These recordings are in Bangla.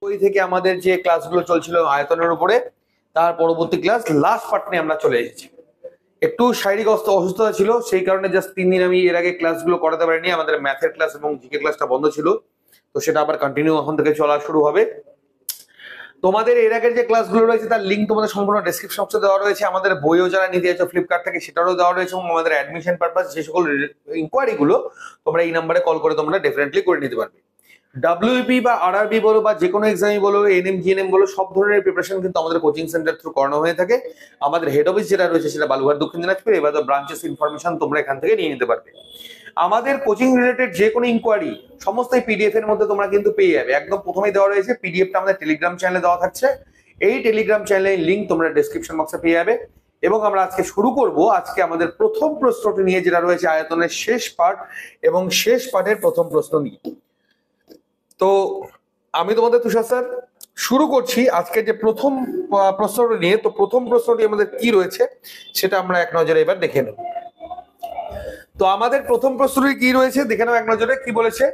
ওই থেকে আমাদের যে ক্লাসগুলো চলছিল আয়তনের উপরে, তার পরবর্তী ক্লাস লাস্ট পার্ট নিয়ে আমরা চলে এসেছি। একটু শারীরিক অসুস্থতা ছিল, সেই কারণে জাস্ট 3 দিন আমি এর আগে ক্লাসগুলো করাতে পারিনি। আমাদের ম্যাথের ক্লাস এবং জিকে ক্লাসটা বন্ধ ছিল, তো সেটা আবার কন্টিনিউ এখন থেকে চলা শুরু হবে। তোমাদের এর আগের যে ক্লাসগুলো রয়েছে তার লিঙ্ক তোমাদের সম্পূর্ণ ডেসক্রিপশন বক্সে দেওয়া রয়েছে। আমাদের বইও যারা নিতে যাচ্ছ ফ্লিপকার্ট থেকে সেটারও দেওয়া রয়েছে, এবং আমাদের অ্যাডমিশন পারপাস যে সকল ইনকোয়ারি গুলো তোমরা এই নাম্বারে কল করে তোমরা ডেফিনেটলি করে নিতে পারবে। ডাব্লিউপি বা আরআরবি বলো বা যে কোনো এক্সামই বলো, এনএম জিএনএম বলো, সব ধরনের প্রিপারেশন কিন্তু আমাদের কোচিং সেন্টার থ্রু করানো হয়ে থাকে। আমাদের হেড অফিস যেটা রয়েছে সেটা বালুঘাট দক্ষিণ দিনাজপুর। এবার ব্রাঞ্চেস ইনফরমেশন তোমরা এখান থেকে নিয়ে নিতে পারবে। আমাদের কোচিং রিলেটেড যে কোনো ইনকোয়ারি সমস্ত পিডিএফ এর মধ্যে তোমরা কিন্তু পেয়ে যাবে। একদম প্রথমেই দেওয়া রয়েছে, পিডিএফটা আমাদের টেলিগ্রাম চ্যানেলে দেওয়া থাকছে। এই টেলিগ্রাম চ্যানেলের লিঙ্ক তোমরা ডেসক্রিপশন বক্সে পেয়ে যাবে। এবং আমরা আজকে শুরু করব আজকে আমাদের প্রথম প্রশ্নটি নিয়ে, যেটা রয়েছে আয়তনের শেষ পার্ট এবং শেষ পার্টের প্রথম প্রশ্ন নিয়ে। তো আমি তোমাদের তুষার স্যার শুরু করছি আজকে যে প্রথম প্রশ্নটি নিয়ে। তো প্রথম প্রশ্নটি আমাদের কি রয়েছে সেটা আমরা এক নজরে এবার দেখে নেব। তো আমাদের প্রথম প্রশ্নটি কি রয়েছে দেখে নাও এক নজরে। কি বলেছে,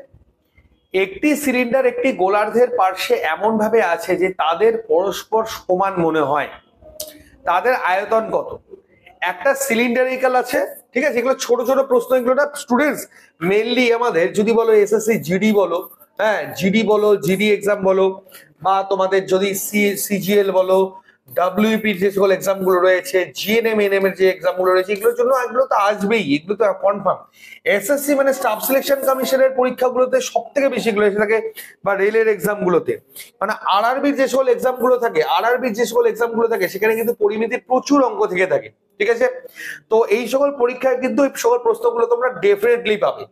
একটি সিলিন্ডার একটি গোলার্ধের পার্শ্বে এমন ভাবে আছে যে তাদের পরস্পর সমান মনে হয়, তাদের আয়তন কত? একটা সিলিন্ডারিক্যাল আছে, ঠিক আছে? এগুলো ছোট ছোট প্রশ্ন, এগুলো না স্টুডেন্টস মেইনলি আমাদের যদি বলো এসএসসি জিডি বলো, হ্যাঁ জিডি বলো, জিডি এক্সাম বলো, বা তোমাদের যদি সিজিএল বলো, ডাব্লিউপি যে সকল এক্সাম গুলো রয়েছে, জিএনএম এনএম এর যে এক্সাম গুলো রয়েছে, এগুলোর জন্য এগুলো তো আসবেই, এগুলো তো কনফার্ম। এসএসসি মানে স্টাফ সিলেকশন কমিশনের পরীক্ষাগুলোতে সব থেকে বেশি এগুলো এসে থাকে, বা রেলের এক্সাম গুলোতে। মানে আরআরবির যে সকল এক্সাম গুলো থাকে, আরআরবির যে সকল এক্সাম গুলো থাকে সেখানে কিন্তু পরিমিতির প্রচুর অঙ্ক থেকে থাকে, ঠিক আছে? তো এই সকল পরীক্ষায় কিন্তু এই সকল প্রশ্নগুলো তোমরা ডেফিনেটলি পাবে।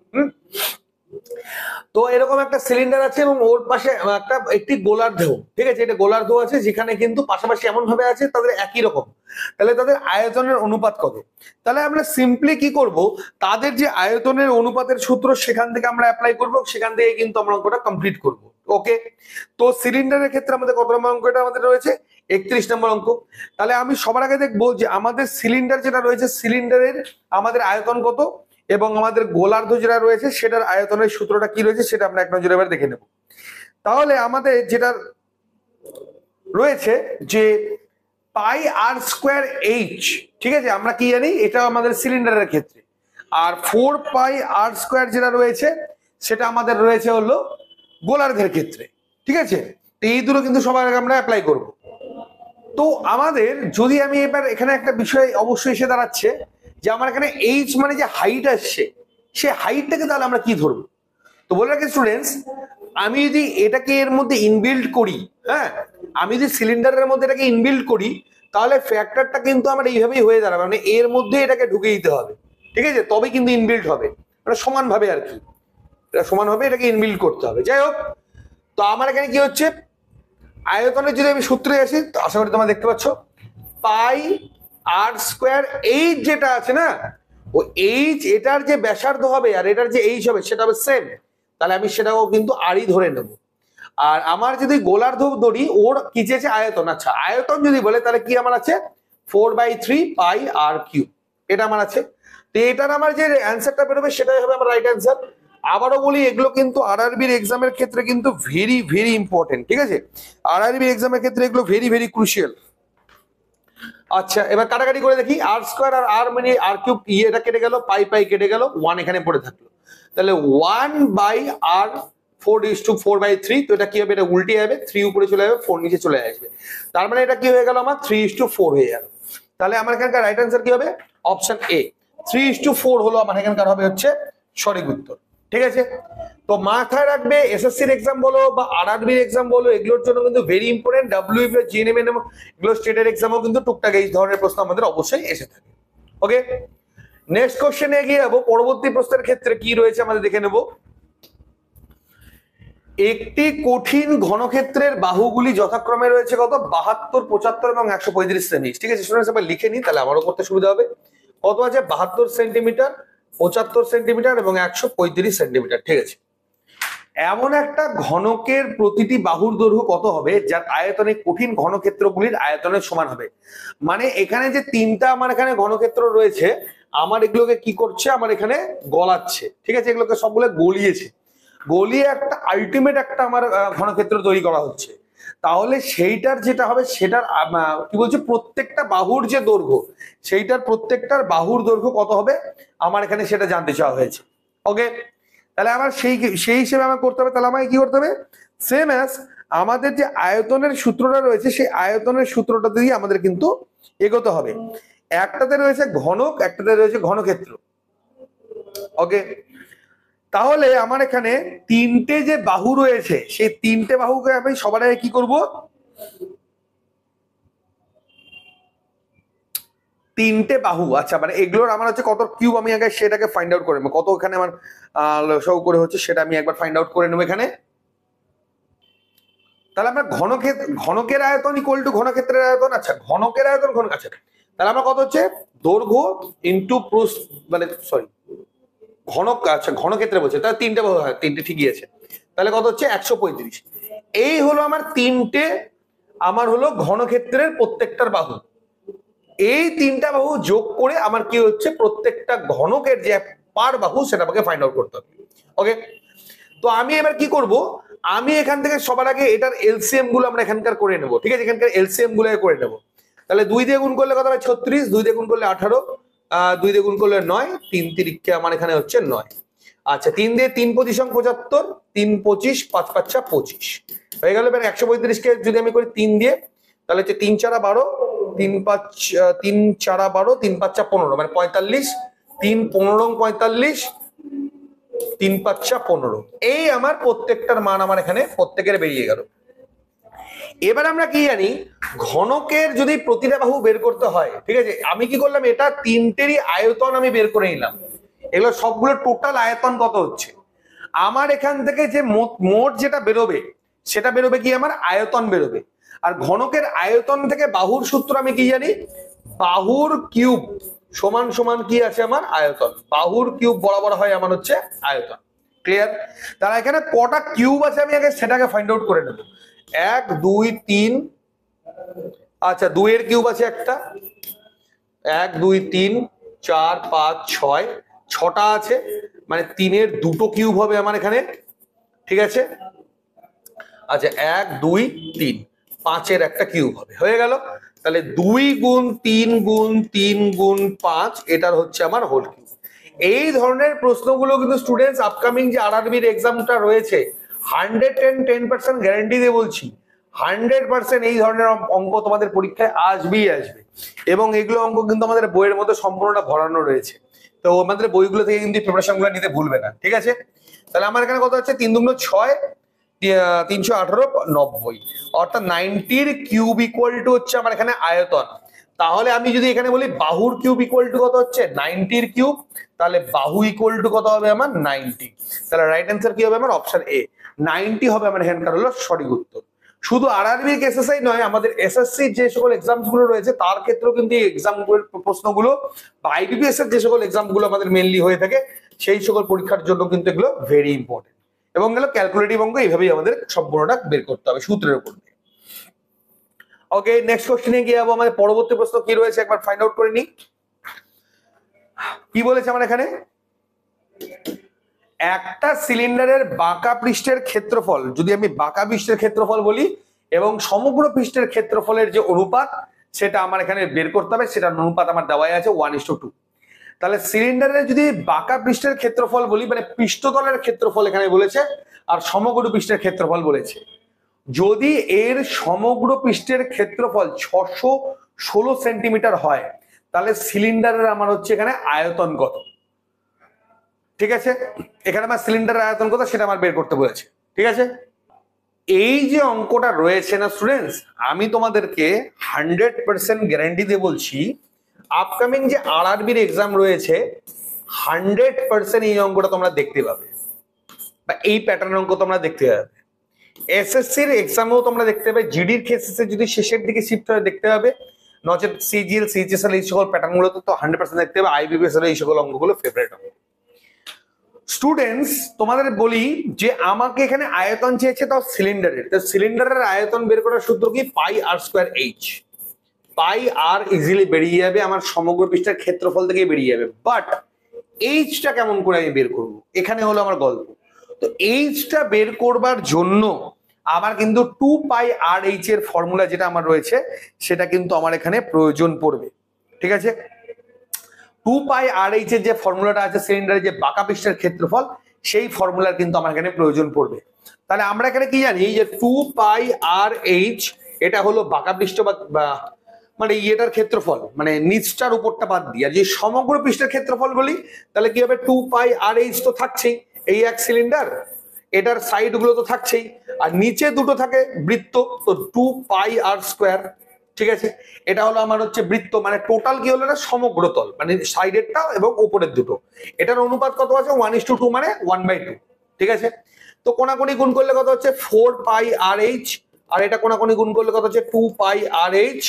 তো এরকম একটা সিলিন্ডার আছে এবং ওর পাশে একটি গোলার্ধ, ঠিক আছে? এটা গোলার্ধ আছে যেখানে কিন্তু পাশাপাশি এমন ভাবে আছে তাদের একই রকম। তাহলে তাদের আয়তনের অনুপাত কত? তাহলে আমরা সিম্পলি কি করব, তাদের যে আয়তনের অনুপাতের সূত্র সেখান থেকে আমরা অ্যাপ্লাই করব, সেখান থেকে কিন্তু আমরা অঙ্কটা কমপ্লিট করব। ওকে, তো সিলিন্ডারের ক্ষেত্রে আমাদের কত নম্বর অঙ্কটা আমাদের রয়েছে? 31 নম্বর অঙ্ক। তাহলে আমি সবার আগে দেখবো যে আমাদের সিলিন্ডার যেটা রয়েছে, সিলিন্ডারের আমাদের আয়তন কত, এবং আমাদের গোলার্ধ যেটা রয়েছে সেটার আয়তনের সূত্রটা কি রয়েছে সেটা আমরা এক নজরে এবার দেখে নেব। তাহলে আমাদের যেটা রয়েছে যে পাই আর স্কোয়ার এইচ, ঠিক আছে? আমরা কি জানি, এটা আমাদের সিলিন্ডারের ক্ষেত্রে। আর 4 পাই আর স্কোয়ার যেটা রয়েছে সেটা আমাদের রয়েছে হলো গোলার্ধের ক্ষেত্রে, ঠিক আছে? এই দুটো কিন্তু সবার আগে আমরা অ্যাপ্লাই করব। তো আমাদের যদি আমি এবার এখানে একটা বিষয় অবশ্যই এসে দাঁড়াচ্ছে যে আমার এখানে এইচ মানে যে হাইট আসছে, সে হাইটটাকে তাহলে আমরা কি ধরবো? তো বলে রাখি স্টুডেন্টস, আমি যদি এটাকে এর মধ্যে ইনবিল্ড করি, হ্যাঁ আমি যদি সিলিন্ডারের মধ্যে এটাকে ইনবিল্ড করি, তাহলে ফ্যাক্টরটা কিন্তু আমার এইভাবেই হয়ে দাঁড়াবে, মানে এর মধ্যে এটাকে ঢুকে দিতে হবে, ঠিক আছে? তবে কিন্তু ইনবিল্ড হবে, মানে সমান ভাবে আর কি, এটা সমান ভাবে এটাকে ইনবিল্ড করতে হবে। যাই হোক, তো আমার এখানে কি হচ্ছে, আয়তনের যদি আমি সূত্রে আসি, তো আশা করি তোমরা দেখতে পাচ্ছ পাই আর স্কোয়ার এইচ যেটা আছে না, ও এইচ এটার যে ব্যাসার্ধ হবে আর এটার যে এইচ হবে সেটা হবে সেম, তাহলে আমি সেটাও কিন্তু আরই ধরে নেব। আর আমার যদি গোলার্ধ ধরি, ওর কি চেয়েছে আয়তন, আচ্ছা আয়তন যদি বলে তাহলে কি আমার আছে 4/3 পাই আর কিউব, এটা আমার আছে। তো এটার আমার যে অ্যান্সারটা বেরোবে সেটাই হবে আমার রাইট অ্যান্সার। আবারও বলি, এগুলো কিন্তু আরআরবির এক্সামের ক্ষেত্রে কিন্তু ভেরি ভেরি ইম্পর্টেন্ট, ঠিক আছে? আরআরবির এক্সামের ক্ষেত্রে এগুলো ভেরি ভেরি ক্রুশিয়াল। আচ্ছা, এবার কাটাকাটি করে দেখি, আর স্কোয়ার আর আর মানে আর কিউব, এটা কেটে গেল, পাই পাই কেটে গেল, 1 এখানে পড়ে থাকলো। তাহলে 1/r4:4/3, তো এটা কি হবে, এটা উল্টে যাবে, 3 উপরে চলে যাবে, 4 নিচে চলে আসবে। তার মানে এটা কি হয়ে গেল, আমার 3:4 হয়ে গেল। তাহলে আমার এখানকার রাইট অ্যান্সার কি হবে, অপশন এ 3:4 হলো আমার এখানকার হবে হচ্ছে সঠিক উত্তর, ঠিক আছে? তো মাথায় রাখবে, এসএসসির এক্সাম বলো বা আরআরবির এক্সাম বলো, এগুলোর জন্য কিন্তু ভেরি ইম্পর্টেন্ট। ডাব্লিউপি, জিএনএম এগুলো স্টেটের এক্সামও কিন্তু টুকটাক এই ধরনের প্রশ্ন আমাদের অবশ্যই এসে থাকে। ওকে, নেক্সট কোশ্চেনে এগিয়ে যাবো। পরবর্তী প্রশ্নের ক্ষেত্রে কি রয়েছে আমাদের দেখে নেব। একটি কঠিন ঘনক্ষেত্রের বাহুগুলি যথাক্রমে রয়েছে কত, 72, 75 এবং 135 সেমি, ঠিক আছে? স্টুডেন্টস আবার লিখে নিই, তাহলে আমারও করতে সুবিধা হবে। কত আছে, 72 সেন্টিমিটার, 75 সেন্টিমিটার এবং 135 সেন্টিমিটার, ঠিক আছে? এমন একটা ঘনকের প্রতিটি বাহুর দৈর্ঘ্য কত হবে যার আয়তনে কঠিন ঘনক্ষেত্রগুলির আয়তনের সমান হবে। মানে এখানে যে তিনটা আমার এখানে ঘনক্ষেত্র রয়েছে, আমার এগুলোকে কি করছে, আমার এখানে গলাচ্ছে, ঠিক আছে? এগুলোকে সবগুলো গলিয়েছে, গলিয়ে একটা আলটিমেট একটা আমার ঘনক্ষেত্র তৈরি করা হচ্ছে। তাহলে সেইটার যেটা হবে সেটার কি বলছে প্রত্যেকটা বাহুর যে দৈর্ঘ্য, সেইটার প্রত্যেকটার বাহুর দৈর্ঘ্য কত হবে আমার এখানে সেটা জানতে চাওয়া হয়েছে। ওকে, তাহলে আমার সেই হিসেবে আমার করতে হবে। তাহলে আমাকে কি করতে হবে, সেম অ্যাজ আমাদের যে আয়তনের সূত্রটা রয়েছে সেই আয়তনের সূত্রটা দিয়ে আমাদের কিন্তু এগোতে হবে। একটাতে রয়েছে ঘনক, একটাতে রয়েছে ঘনক্ষেত্র। ওকে, তাহলে আমার এখানে তিনটে যে বাহু রয়েছে সেই তিনটে বাহুকে আমি সবার আগে কি করব, তিনটে বাহু, আচ্ছা মানে এগুলোর আমার হচ্ছে কত কিউব আমি আগে সেটাকে ফাইন্ড আউট করে নেবো, কত এখানে আমার সব করে হচ্ছে সেটা আমি একবার ফাইন্ড আউট করে নেবো এখানে। তাহলে আমরা ঘনকের আয়তন ইকুয়াল টু ঘনক্ষেত্রের আয়তন। আচ্ছা ঘনকের আয়তন আচ্ছা তাহলে আমার কত হচ্ছে দৈর্ঘ্য ইন্টু মানে সরি ঘনক, আচ্ছা ঘনক্ষেত্রে বলছে তাহলে তিনটে বাহু, হয় তিনটে ঠিকই আছে। তাহলে কত হচ্ছে 135। এই হলো আমার তিনটে, আমার হলো ঘনক্ষেত্রের প্রত্যেকটার বাহু। এই তিনটা বাহু যোগ করে আমার কি হচ্ছে প্রত্যেকটা ঘনকের যে পার বাহু সেটা আমাকে ফাইন্ড আউট করতে হবে। ওকে, তো আমি এবার কি করব, আমি এখান থেকে সবার আগে এটার এলসিএম গুলো আমরা এখানকার করে নেব। ঠিক আছে, এখানকার এলসিএম গুলো করে নেব। তাহলে 2 দিয়ে গুণ করলে কত হবে 36, 2 দিয়ে গুণ করলে 18, 2 দিয়ে গুণ করলে 9, 3 তিরিক্ষে আমার এখানে হচ্ছে 9। আচ্ছা 3 দিয়ে 3 25 75, 3 25 5 5 25 হয়ে গেল। এবার 135 কে যদি আমি করি 3 দিয়ে, তাহলে হচ্ছে 3 4 12, 3 5 3 4 12, 3 5 15 মানে 45, 3 15 45, 3 5 15। এই আমার প্রত্যেকটার মান আমার এখানে প্রত্যেকের বেরিয়ে গেল। এবার আমরা কি জানি, ঘনকের যদি প্রতিটা বাহু বের করতে হয়, ঠিক আছে, আমি কি করলাম এটা তিনটেরই আয়তন আমি বের করে নিলাম। এগুলো সবগুলো টোটাল আয়তন কত হচ্ছে আমার এখান থেকে যে মোট যেটা বেরোবে সেটা বেরোবে কি আমার আয়তন বেরোবে। আর ঘনকের আয়তন থেকে বাহুর সূত্র আমি কি জানি, বাহুর কিউব সমান সমান কি আছে আমার আয়তন, বাহুর কিউব বরাবর হয় আমার হচ্ছে আয়তন। ক্লিয়ার? তাহলে এখানে কটা কিউব আছে আমি আগে সেটাকে ফাইন্ড আউট করে নেব। 1 2 3, আচ্ছা 2 এর কিউব আছে একটা, 1 2 3 4 5 6, 6টা আছে মানে 3 এর দুটো কিউব হবে আমার এখানে। ঠিক আছে, আচ্ছা 1 2 3, 5 এর একটা কিউব হবে, হয়ে গেল। তাহলে 2 গুণ 3 গুণ 3 গুণ 5 এটার হচ্ছে আমার হোল কিউব। এই ধরনের প্রশ্নগুলো কিন্তু স্টুডেন্টস আপকামিং যে আরআরবির এক্সামটা রয়েছে 110% গ্যারান্টি দিয়ে বলছি, 100% এই ধরনের অঙ্ক তোমাদের পরীক্ষায় আসবেই আসবে। এবং এগুলো অঙ্ক কিন্তু আমাদের বইয়ের মধ্যে সম্পূর্ণটা ভরানো রয়েছে, তো আমাদের বইগুলো থেকে কিন্তু প্রিপারেশন গুলো নিতে ভুলবে না। ঠিক আছে, তাহলে আমার এখানে কত হচ্ছে 3 2 6, 318 90, অর্থাৎ 90 কিউব ইকুয়াল টু হচ্ছে আমার এখানে আয়তন। তাহলে আমি যদি এখানে বলি বাহুর কিউব ইকুয়াল টু কত হচ্ছে 90 কিউব, তাহলে বাহু ইকুয়াল টু কত হবে আমার 90। তাহলে রাইট অ্যান্সার কি হবে আমার অপশন এ 90 হবে আমার এখানকার হলো সঠিক উত্তর। শুধু আরআরবি এসএসআই নয়, আমাদের এসএসসি যে সকল এক্সামস গুলো রয়েছে তার ক্ষেত্রেও কিন্তু এই এক্সাম প্রশ্নগুলো বা আইবিপিএস এর যে সকল এক্সাম গুলো আমাদের মেনলি হয়ে থাকে সেই সকল পরীক্ষার জন্য কিন্তু এগুলো ভেরি ইম্পর্টেন্ট। এবং গেল ক্যালকুলেটিভ অঙ্ক এইভাবেই আমাদের সম্পূর্ণটা বের করতে হবে সূত্রের উপর দিয়ে। ওকে, নেক্সট কোশ্চেনে গিয়ে যাবো। আমাদের পরবর্তী প্রশ্ন কি রয়েছে একবার ফাইন্ড আউট করে নি। কি বলেছে আমার এখানে, একটা সিলিন্ডারের বাঁকা পৃষ্ঠের ক্ষেত্রফল, যদি আমি বাঁকা পৃষ্ঠের ক্ষেত্রফল বলি এবং সমগ্র পৃষ্ঠের ক্ষেত্রফলের যে অনুপাত সেটা আমার এখানে বের করতে হবে, সেটা অনুপাত আমার দেওয়াই আছে 1:2। তাহলে সিলিন্ডারের যদি বাঁকা পৃষ্ঠের ক্ষেত্রফল বলি, মানে পৃষ্ঠতলের ক্ষেত্রফল এখানে বলেছে আর সমগ্র পৃষ্ঠের ক্ষেত্রফল বলেছে, যদি এর সমগ্র পৃষ্ঠের ক্ষেত্রফল 616 সেন্টিমিটার হয় তাহলে সিলিন্ডারের আমার হচ্ছে এখানে আয়তন কত। ঠিক আছে, এখানে আমার সিলিন্ডারের আয়তন কত সেটা আমার বের করতে বলেছে। ঠিক আছে, এই যে অঙ্কটা রয়েছে না স্টুডেন্টস, আমি তোমাদেরকে 100% গ্যারান্টি দিয়ে বলছি আপকামিং যে আরআরবির এক্সাম রয়েছে 100% এই অঙ্কটা তোমরা দেখতে পাবে বা এই প্যাটার্ন অঙ্ক তোমরা দেখতে পাবে। এসএসসির এক্সামেও তোমরা দেখতে পাবে, জিডির ক্ষেত্রে যদি শেষের দিকে শিফট হয়ে দেখতে পাবে, নচেত সিজিএল সিএইচএসএল এই সকল প্যাটার্ন গুলো তো 100% দেখতে পাবে। আইবিপিএস এর এই সকল অঙ্কগুলো ফেভারিট অঙ্ক। স্টুডেন্টস তোমাদের বলি যে আমাকে এখানে আয়তন চেয়েছে তাও সিলিন্ডারের, তো সিলিন্ডারের আয়তন বের করার সূত্র কি পাই আর স্কয়ার এইচ। পাই আর ইজিলি বেরিয়ে যাবে আমার সমগ্র পৃষ্ঠের ক্ষেত্রফল থেকে বেরিয়ে যাবে, বাট এইচটা কেমন করে আমি বের করব, এখানে হলো আমার গল্প। তো এইচটা বের করবার জন্য আমার কিন্তু 2 পাই আর এইচ এর ফর্মুলা যেটা আমার রয়েছে সেটা কিন্তু আমার এখানে প্রয়োজন পড়বে, ঠিক আছে। 2 পাই আর এইচ এর যে ফর্মুলাটা আছে সিলিন্ডারের যে বাঁকা পৃষ্ঠের ক্ষেত্রফল, সেই ফর্মুলার কিন্তু আমার এখানে প্রয়োজন পড়বে। তাহলে আমরা এখানে কি জানি যে 2 পাই আর এইচ এটা হলো বাঁকা পৃষ্ঠ বা মানে এটার ক্ষেত্রফল, মানে নিচটার উপরটা বাদ দিয়ে। আর যে সমগ্র পৃষ্ঠের ক্ষেত্রফল বলি তাহলে কি হবে, 2 পাই আর এইচ তো থাকছেই, এই এক সিলিন্ডার, এটার সাইড গুলো তো থাকছেই, আর নিচে দুটো থাকে বৃত্ত, তো 2 পাই আর স্কোয়ার, ঠিক আছে। এটা হলো আমার হচ্ছে বৃত্ত, মানে টোটাল কি হলো, না সমগ্র তল, মানে সাইডেরটা এবং উপরের দুটো, এটার অনুপাত কত আছে 1:2, মানে 1/2, ঠিক আছে। তো কোনাকুনি গুণ করলে কত হচ্ছে 4 পাই আর এইচ, আর এটা কোনাকুনি গুণ করলে কত হচ্ছে 2 পাই আর এইচ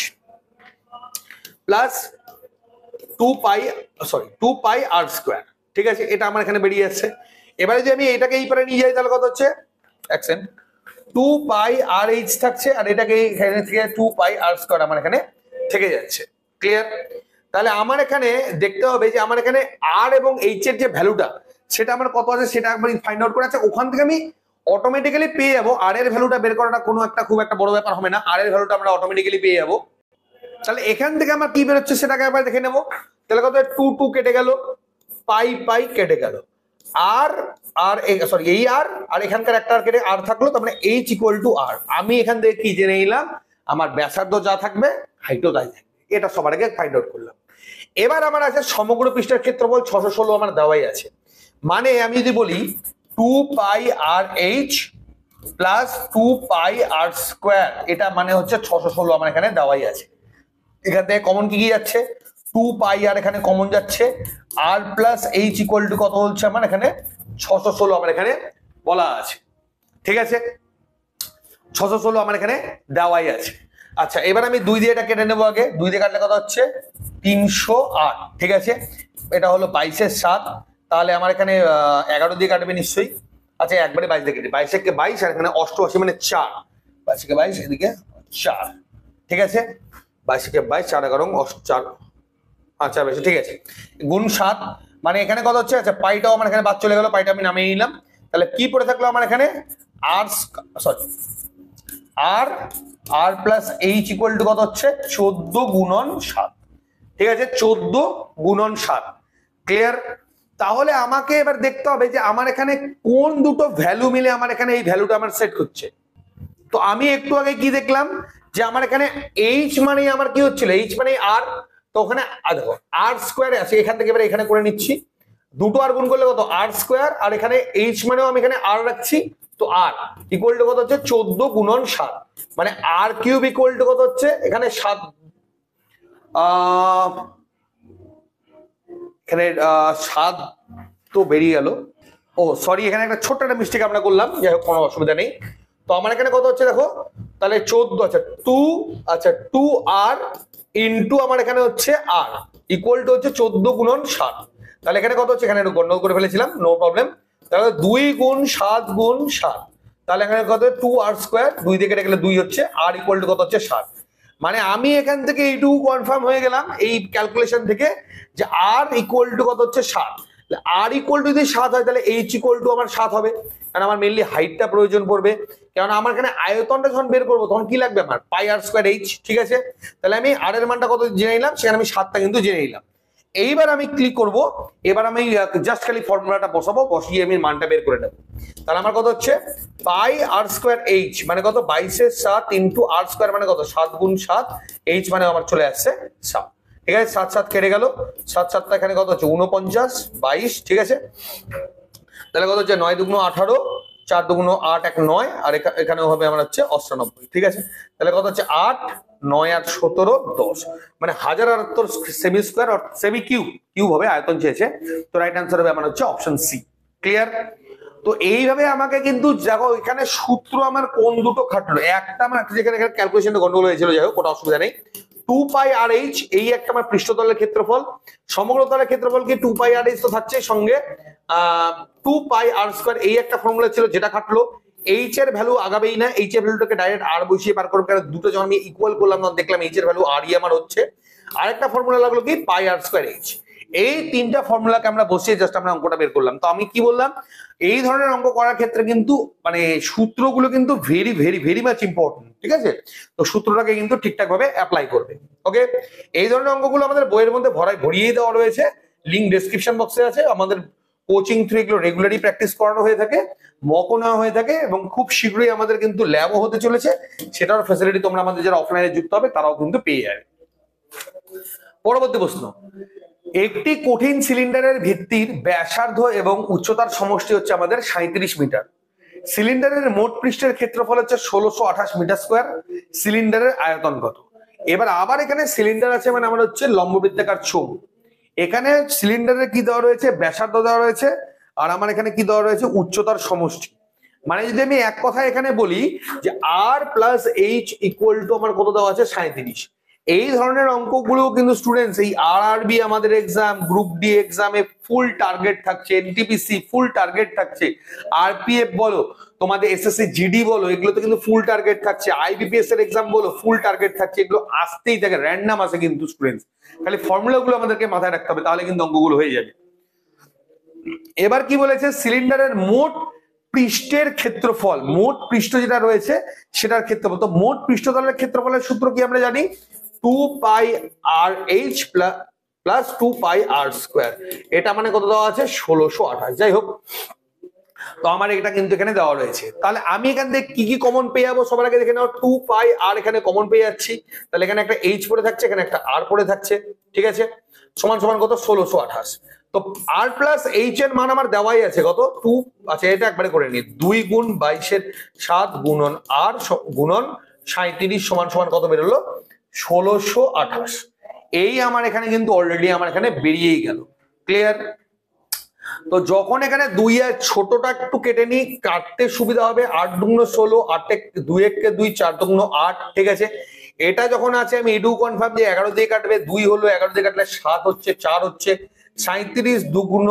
প্লাস 2 পাই আর স্কোয়ার, ঠিক আছে। এটা আমার এখানে বেরিয়ে যাচ্ছে। এবারে যে আমি এটাকে এই পারে নিয়ে যাই তাহলে কত হচ্ছে 2 পাই আর এইচ থাকছে, আর এটাকে এখানে থেকে 2 পাই আর স্কোয়ার আমার এখানে থেকে যাচ্ছে, ক্লিয়ার। তাহলে আমার এখানে দেখতে হবে যে আমার এখানে আর এবং এইচ এর যে ভ্যালুটা সেটা আমার কত আছে সেটা একবার ফাইন্ড আউট করে আছে, ওখান থেকে আমি অটোমেটিক্যালি পেয়ে যাবো। আর এর ভ্যালুটা বের করাটা কোনো একটা খুব একটা বড় ব্যাপার হবে না, আর এর ভ্যালুটা আমরা অটোমেটিক্যালি পেয়ে যাবো। তাহলে এখান থেকে আমার কি বেরোচ্ছে সেটাকে একবার দেখে নেবো। তাহলে কত 2 কেটে গেল, পাই কেটে গেল, আর সরি এই আর এখানকার একটা আর কেটে আর থাকলো, তার মানে এইচ ইকুয়াল টু আর। আমি এখান থেকে কি জেনে নিলাম, আমার ব্যাসার্ধ যা থাকবে হাইটও তাই থাকবে, এটা সবার আগে ফাইন্ড আউট করলাম। এবার আমার আছে সমগ্র পৃষ্ঠের ক্ষেত্রফল 616 আমার দেওয়াই আছে, মানে আমি যদি বলি 2 পাই আর এইচ প্লাস 2 পাই আর স্কোয়ার, এটা মানে হচ্ছে 616 আমার এখানে দেওয়াই আছে। এখান থেকে কমন কি যাচ্ছে 2 পাই আর এখানে কমন যাচ্ছে, আর প্লাস এইচ ইকুয়াল টু কত হচ্ছে আমার এখানে 616 আমার এখানে বলা আছে, ঠিক আছে। 616 আমার এখানে দেওয়াই আছে। আচ্ছা এবার আমি 2 দিয়ে এটা কেটে নেবো আগে, 2 দিয়ে কাটলে কত হচ্ছে 308, ঠিক আছে। এটা হলো 22 এর 7, তাহলে আমার এখানে 11 দিয়ে কাটবে নিশ্চয়ই। আচ্ছা একবারে 22 দিয়ে কেটে, 22 কে 22 আর এখানে 88 মানে 4, 22 কে 22 এদিকে 4, ঠিক আছে। 22 কে 22 4 11 4, আচ্ছা বেশি, ঠিক আছে। গুণ 7 মানে এখানে কত হচ্ছে, আচ্ছা পাইটাও আমার এখানে বাদ চলে গেল, পাইটা আমি নামিয়ে নিলাম। তাহলে কি পড়ে থাকলো আমার এখানে আর প্লাস এইচ ইকুয়াল টু কত হচ্ছে 14 গুণন 7, ঠিক আছে। 14 গুণন 7, ক্লিয়ার। তাহলে আমাকে এবার দেখতে হবে যে আমার এখানে কোন দুটো ভ্যালু মিলে আমার এখানে এই ভ্যালুটা আমার সেট হচ্ছে। তো আমি একটু আগে কি দেখলাম যে আমার এখানে এইচ মানে আমার কি হচ্ছিল, এইচ মানে আর, তো ওখানে দেখো আর স্কোয়ারে আছে, এখান থেকে এবার এখানে করে নিচ্ছি, দুটো আর গুণ করলে কত আর স্কোয়ার, আর এখানে এইচ মানেও আমি এখানে আর রাখছি, তো আর ইকুয়াল টু কত হচ্ছে 14 গুণন 7, মানে আর কিউব ইকুয়াল টু কত হচ্ছে এখানে 7, এখানে 7 তো বেরিয়ে গেল, ও সরি এখানে একটা ছোট্ট একটা মিস্টেক আমরা করলাম, যাই হোক কোনো অসুবিধা নেই। তো আমার এখানে কত হচ্ছে দেখো, তাহলে 14, আচ্ছা 2 আর ইন্টু আমার এখানে হচ্ছে আর ইকুয়াল টু হচ্ছে 14 গুণন 7, তাহলে এখানে কত হচ্ছে, এখানে একটু গন্ডগোল করে ফেলেছিলাম, নো প্রবলেম। তাহলে 2 গুণ 7 গুণ 7, তাহলে এখানে কত 2 আর স্কোয়ার, 2 দিয়ে কেটে গেলে 2 হচ্ছে, আর ইকুয়াল টু কত হচ্ছে 7। মানে আমি এখান থেকে এইটুকু কনফার্ম হয়ে গেলাম এই ক্যালকুলেশন থেকে যে আর ইকুয়াল টু কত হচ্ছে 7। আর ইকুয়াল টু যদি 7 হয় তাহলে এইচ ইকুয়াল টু আমার 7 হবে, কারণ আমার মেইনলি হাইটটা প্রয়োজন পড়বে, কারণ আমার এখানে আয়তনটা যখন বের করবো তখন কি লাগবে আমার পাই আর স্কোয়ার এইচ, ঠিক আছে। তাহলে আমি আর এর মানটা কত জেনে নিলাম, সেখানে আমি 7টা কিন্তু জেনে নিলাম। এইবার আমি ক্লিক করব, এবার আমি জাস্ট খালি ফর্মুলাটা বসাবো, বসিয়ে আমি মানটা বের করে নেবো। তাহলে আমার কত হচ্ছে পাই আর স্কোয়ার এইচ মানে কত 22 এর 7 ইন্টু আর স্কোয়ার মানে কত 7 গুণ 7, এইচ মানে আমার চলে আসছে 7, ঠিক আছে। 7 7 কেটে গেল, 7 7টা এখানে কত হচ্ছে 49, 22, ঠিক আছে। তাহলে কত হচ্ছে 9 দুগুণ 18, 4 দুগুণ 8 1 9, আর এখানেও হবে আমার হচ্ছে 98, ঠিক আছে। তাহলে কত হচ্ছে 8 9 8 17 10, মানে 1078 সেমি স্কোয়ার আর সেমি কিউব হবে, আয়তন চেয়েছে, তো রাইট অ্যান্সার হবে আমার হচ্ছে অপশন সি, ক্লিয়ার। তো এইভাবে আমাকে কিন্তু দেখো এখানে সূত্র আমার কোন দুটো খাটলো, একটা আমার যেখানে ক্যালকুলেশনটা গন্ডগোল হয়েছিল, যাই হোক ওটা অসুবিধা নেই। 2 পাই আর এইচ এই একটা আমার পৃষ্ঠতলের ক্ষেত্রফল, সমগ্র তলের ক্ষেত্রফল কি 2 পাই আর এইচ তো থাকছে, সঙ্গে 2 পাই আর স্কোয়ার এই একটা ফর্মুলা ছিল যেটা খাটলো। এইচ এর ভ্যালু আগাবেই না, এইচ এর ভ্যালুটাকে ডাইরেক্ট আর বসিয়ে পার করব, কারণ দুটো যখন আমি ইকুয়াল করলাম তখন দেখলাম এইচ এর ভ্যালু আর ই আমার হচ্ছে। আরেকটা ফর্মুলা লাগলো কি পাই আর স্কোয়ার এইচ, এই তিনটা ফর্মুলাকে আমরা বসিয়ে জাস্ট আমরা অঙ্কটা বের করলাম। তো আমি কি বললাম, এই ধরনের অঙ্ক করার ক্ষেত্রে কিন্তু মানে সূত্রগুলো কিন্তু very very very much important, ঠিক আছে? তো সূত্রটাকে কিন্তু ঠিকঠাক ভাবে অ্যাপ্লাই করবে। ওকে, এই ধরনের অঙ্কগুলো আমাদের বইয়ের মধ্যে ভরিয়ে দেওয়া রয়েছে, লিঙ্ক ডেসক্রিপশন বক্সে আছে। আমাদের কোচিং থ্রু এগুলো রেগুলারই প্র্যাকটিস করানো হয়ে থাকে, মকও নেওয়া হয়ে থাকে, এবং খুব শীঘ্রই আমাদের কিন্তু ল্যাবও হতে চলেছে। সেটার ফ্যাসিলিটি তোমরা আমাদের যারা অফলাইনে যুক্ত হবে তারাও কিন্তু পেয়ে যাবে। পরবর্তী প্রশ্ন, একটি কঠিন সিলিন্ডারের ভিত্তির ব্যাসার্ধ এবং উচ্চতার সমষ্টি হচ্ছে আমাদের 37 মিটার। সিলিন্ডারের মোট পৃষ্ঠের ক্ষেত্রফল হচ্ছে 1628 মিটার স্কোয়ার। সিলিন্ডারের আয়তন কত? এবার আবার এখানে সিলিন্ডার আছে, মানে আমার হচ্ছে লম্ববৃত্তাকার চোঙ। এখানে সিলিন্ডারের কি দেওয়া রয়েছে, ব্যাসার্ধ দেওয়া রয়েছে, আর আমার এখানে কি দেওয়া রয়েছে, উচ্চতার সমষ্টি। মানে যদি আমি এক কথায় এখানে বলি যে আর প্লাস এইচ ইকুয়াল টু আমার কত দেওয়া আছে, 37। এই ধরনের অঙ্কগুলো কিন্তু স্টুডেন্টস এই আরআরবি আমাদের এক্সাম, গ্রুপ ডি এক্সামে ফুল টার্গেট থাকছে, এনটিপিসি ফুল টার্গেট থাকছে, আরপিএফ বলো, তোমাদের এসএসসি জিডি বলো, এগুলোতে কিন্তু ফুল টার্গেট থাকছে, আইবিপিএস এর এক্সাম বলো ফুল টার্গেট থাকছে। এগুলো আসতেই থাকে, র্যান্ডম আসে কিন্তু স্টুডেন্টস, খালি ফর্মুলাগুলো আমাদেরকে মাথায় রাখতে হবে, তাহলে কিন্তু অঙ্কগুলো হয়ে যাবে। এবার কি বলেছে, সিলিন্ডারের মোট পৃষ্ঠের ক্ষেত্রফল, মোট পৃষ্ঠ যেটা রয়েছে সেটার ক্ষেত্রফল। তো মোট পৃষ্ঠতলের ক্ষেত্রফলের সূত্র কি আমরা জানি, 2 পাই আর এইচ প্লাস 2 পাই আর স্কোয়ার। এটা মানে কত দেওয়া আছে, 1628। যাই হোক, তো আমার এটা কিন্তু এখানে দেওয়া রয়েছে। তাহলে আমি এখান থেকে কি কি কমন পেয়ে যাবো, সবার আগে দেখে নাও, 2 পাই আর এখানে কমন পেয়ে যাচ্ছি। তাহলে এখানে একটা এইচ পড়ে থাকছে, এখানে একটা আর পড়ে থাকছে, ঠিক আছে? সমান সমান কত, 1628। তো আর প্লাস এইচ এর মান আমার দেওয়াই আছে কত, 2। আচ্ছা, এটা একবারে করে নি, 2 গুণ 22 7 গুণন আর গুণন 37 সমান সমান কত বেরোলো, 1628। এই আমার এখানে কিন্তু অলরেডি আমার এখানে বেরিয়েই গেল। ক্লিয়ার? তো যখন এখানে 2 আর ছোটটা একটু কেটে নি, কাটতে সুবিধা হবে, 8 দুগুণ 16, 8 2 1 2, 4 দুগুণ 8, ঠিক আছে? এটা যখন আছে আমি এটুকু কনফার্ম যে 11 দিয়ে কাটবে, 2 হলো, 11 দিয়ে কাটলে 7 হচ্ছে, 4 হচ্ছে, 37 দুগুণ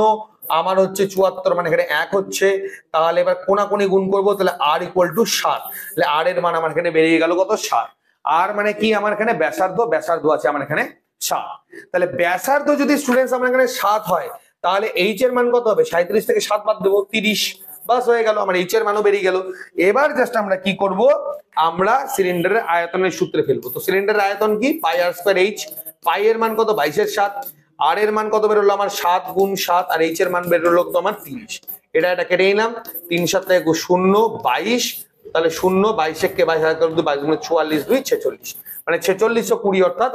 আমার হচ্ছে 74, মানে এখানে 1 হচ্ছে। তাহলে এবার কোনাকুনি গুণ করবো, তাহলে আর ইকুয়াল টু 7। তাহলে আর এর মান আমার এখানে বেরিয়ে গেল কত, 7। আর মানে কি, আমার এখানে ব্যাসার্ধ আছে আমার এখানে 7। তাহলে ব্যাসার্ধ যদি স্টুডেন্টস আমার এখানে 7 হয়, তাহলে এইচ এর মান কত হবে, 37 থেকে 7 বাদ দেবো, 30। বাস হয়ে গেল, আমার এইচ এর মানও বেরিয়ে গেল। এবার জাস্ট আমরা কি করব, আমরা সিলিন্ডারের আয়তনের সূত্রে ফেলবো। তো সিলিন্ডারের আয়তন কি, পাই আর স্কয়ার এইচ। পাই এর মান কত, 22 7। আর এর মান কত বেরোলো আমার, 7 গুণ 7, আর এইচ এর মান বেরোলো তো আমার 30। এটা কেটে নিলাম, 3 7 0 22। তাহলে 0 22 কে 22 22 গুণ 44 2 46, মানে 4620, অর্থাৎ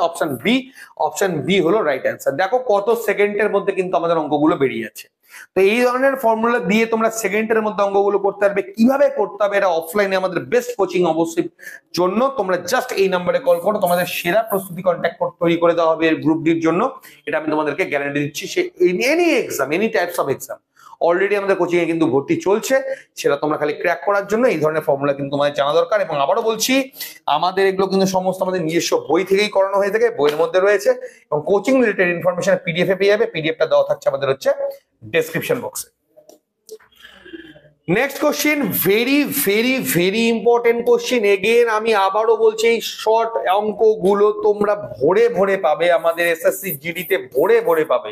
অপশন বি হলো রাইট অ্যান্সার। দেখো কত সেকেন্ডের মধ্যে কিন্তু আমাদের অঙ্কগুলো বেরিয়ে যাচ্ছে। তো এই ধরনের ফর্মুলা দিয়ে তোমরা সেকেন্ডের মধ্যে অঙ্কগুলো করতে পারবে। কিভাবে করতে হবে, এটা অফলাইনে আমাদের বেস্ট কোচিং অবশ্যই জন্য তোমরা জাস্ট এই নাম্বারে কল করো, তোমাদের সেরা প্রস্তুতি কন্ট্যাক্ট তৈরি করে দেওয়া হবে গ্রুপ ডির জন্য। এটা আমি তোমাদেরকে গ্যারান্টি দিচ্ছি। Say any exam, any types of exam, already আমাদের কোচিং এ কিন্তু ভর্তি চলছে। সেটা তোমরা খালি ক্র্যাক করার জন্য এই ধরনের ফর্মুলা কিন্তু তোমাদের জানা দরকার। এবং আবারও বলছি, আমাদের এগুলো কিন্তু সমস্ত আমাদের নিজস্ব বই থেকেই করানো হয়ে থাকে, বইয়ের মধ্যে রয়েছে, এবং কোচিং রিলেটেড ইনফরমেশন পিডিএফ এ পেয়ে যাবে। পিডিএফটা দেওয়া থাকছে আমাদের হচ্ছে ডেসক্রিপশন বক্সে। Next question, very very very important question. Again আমি আবারও বলছি, এই শর্ট অঙ্কগুলো তোমরা ভরে ভরে পাবে, আমাদের এসএসসি জিডি তে ভরে ভরে পাবে,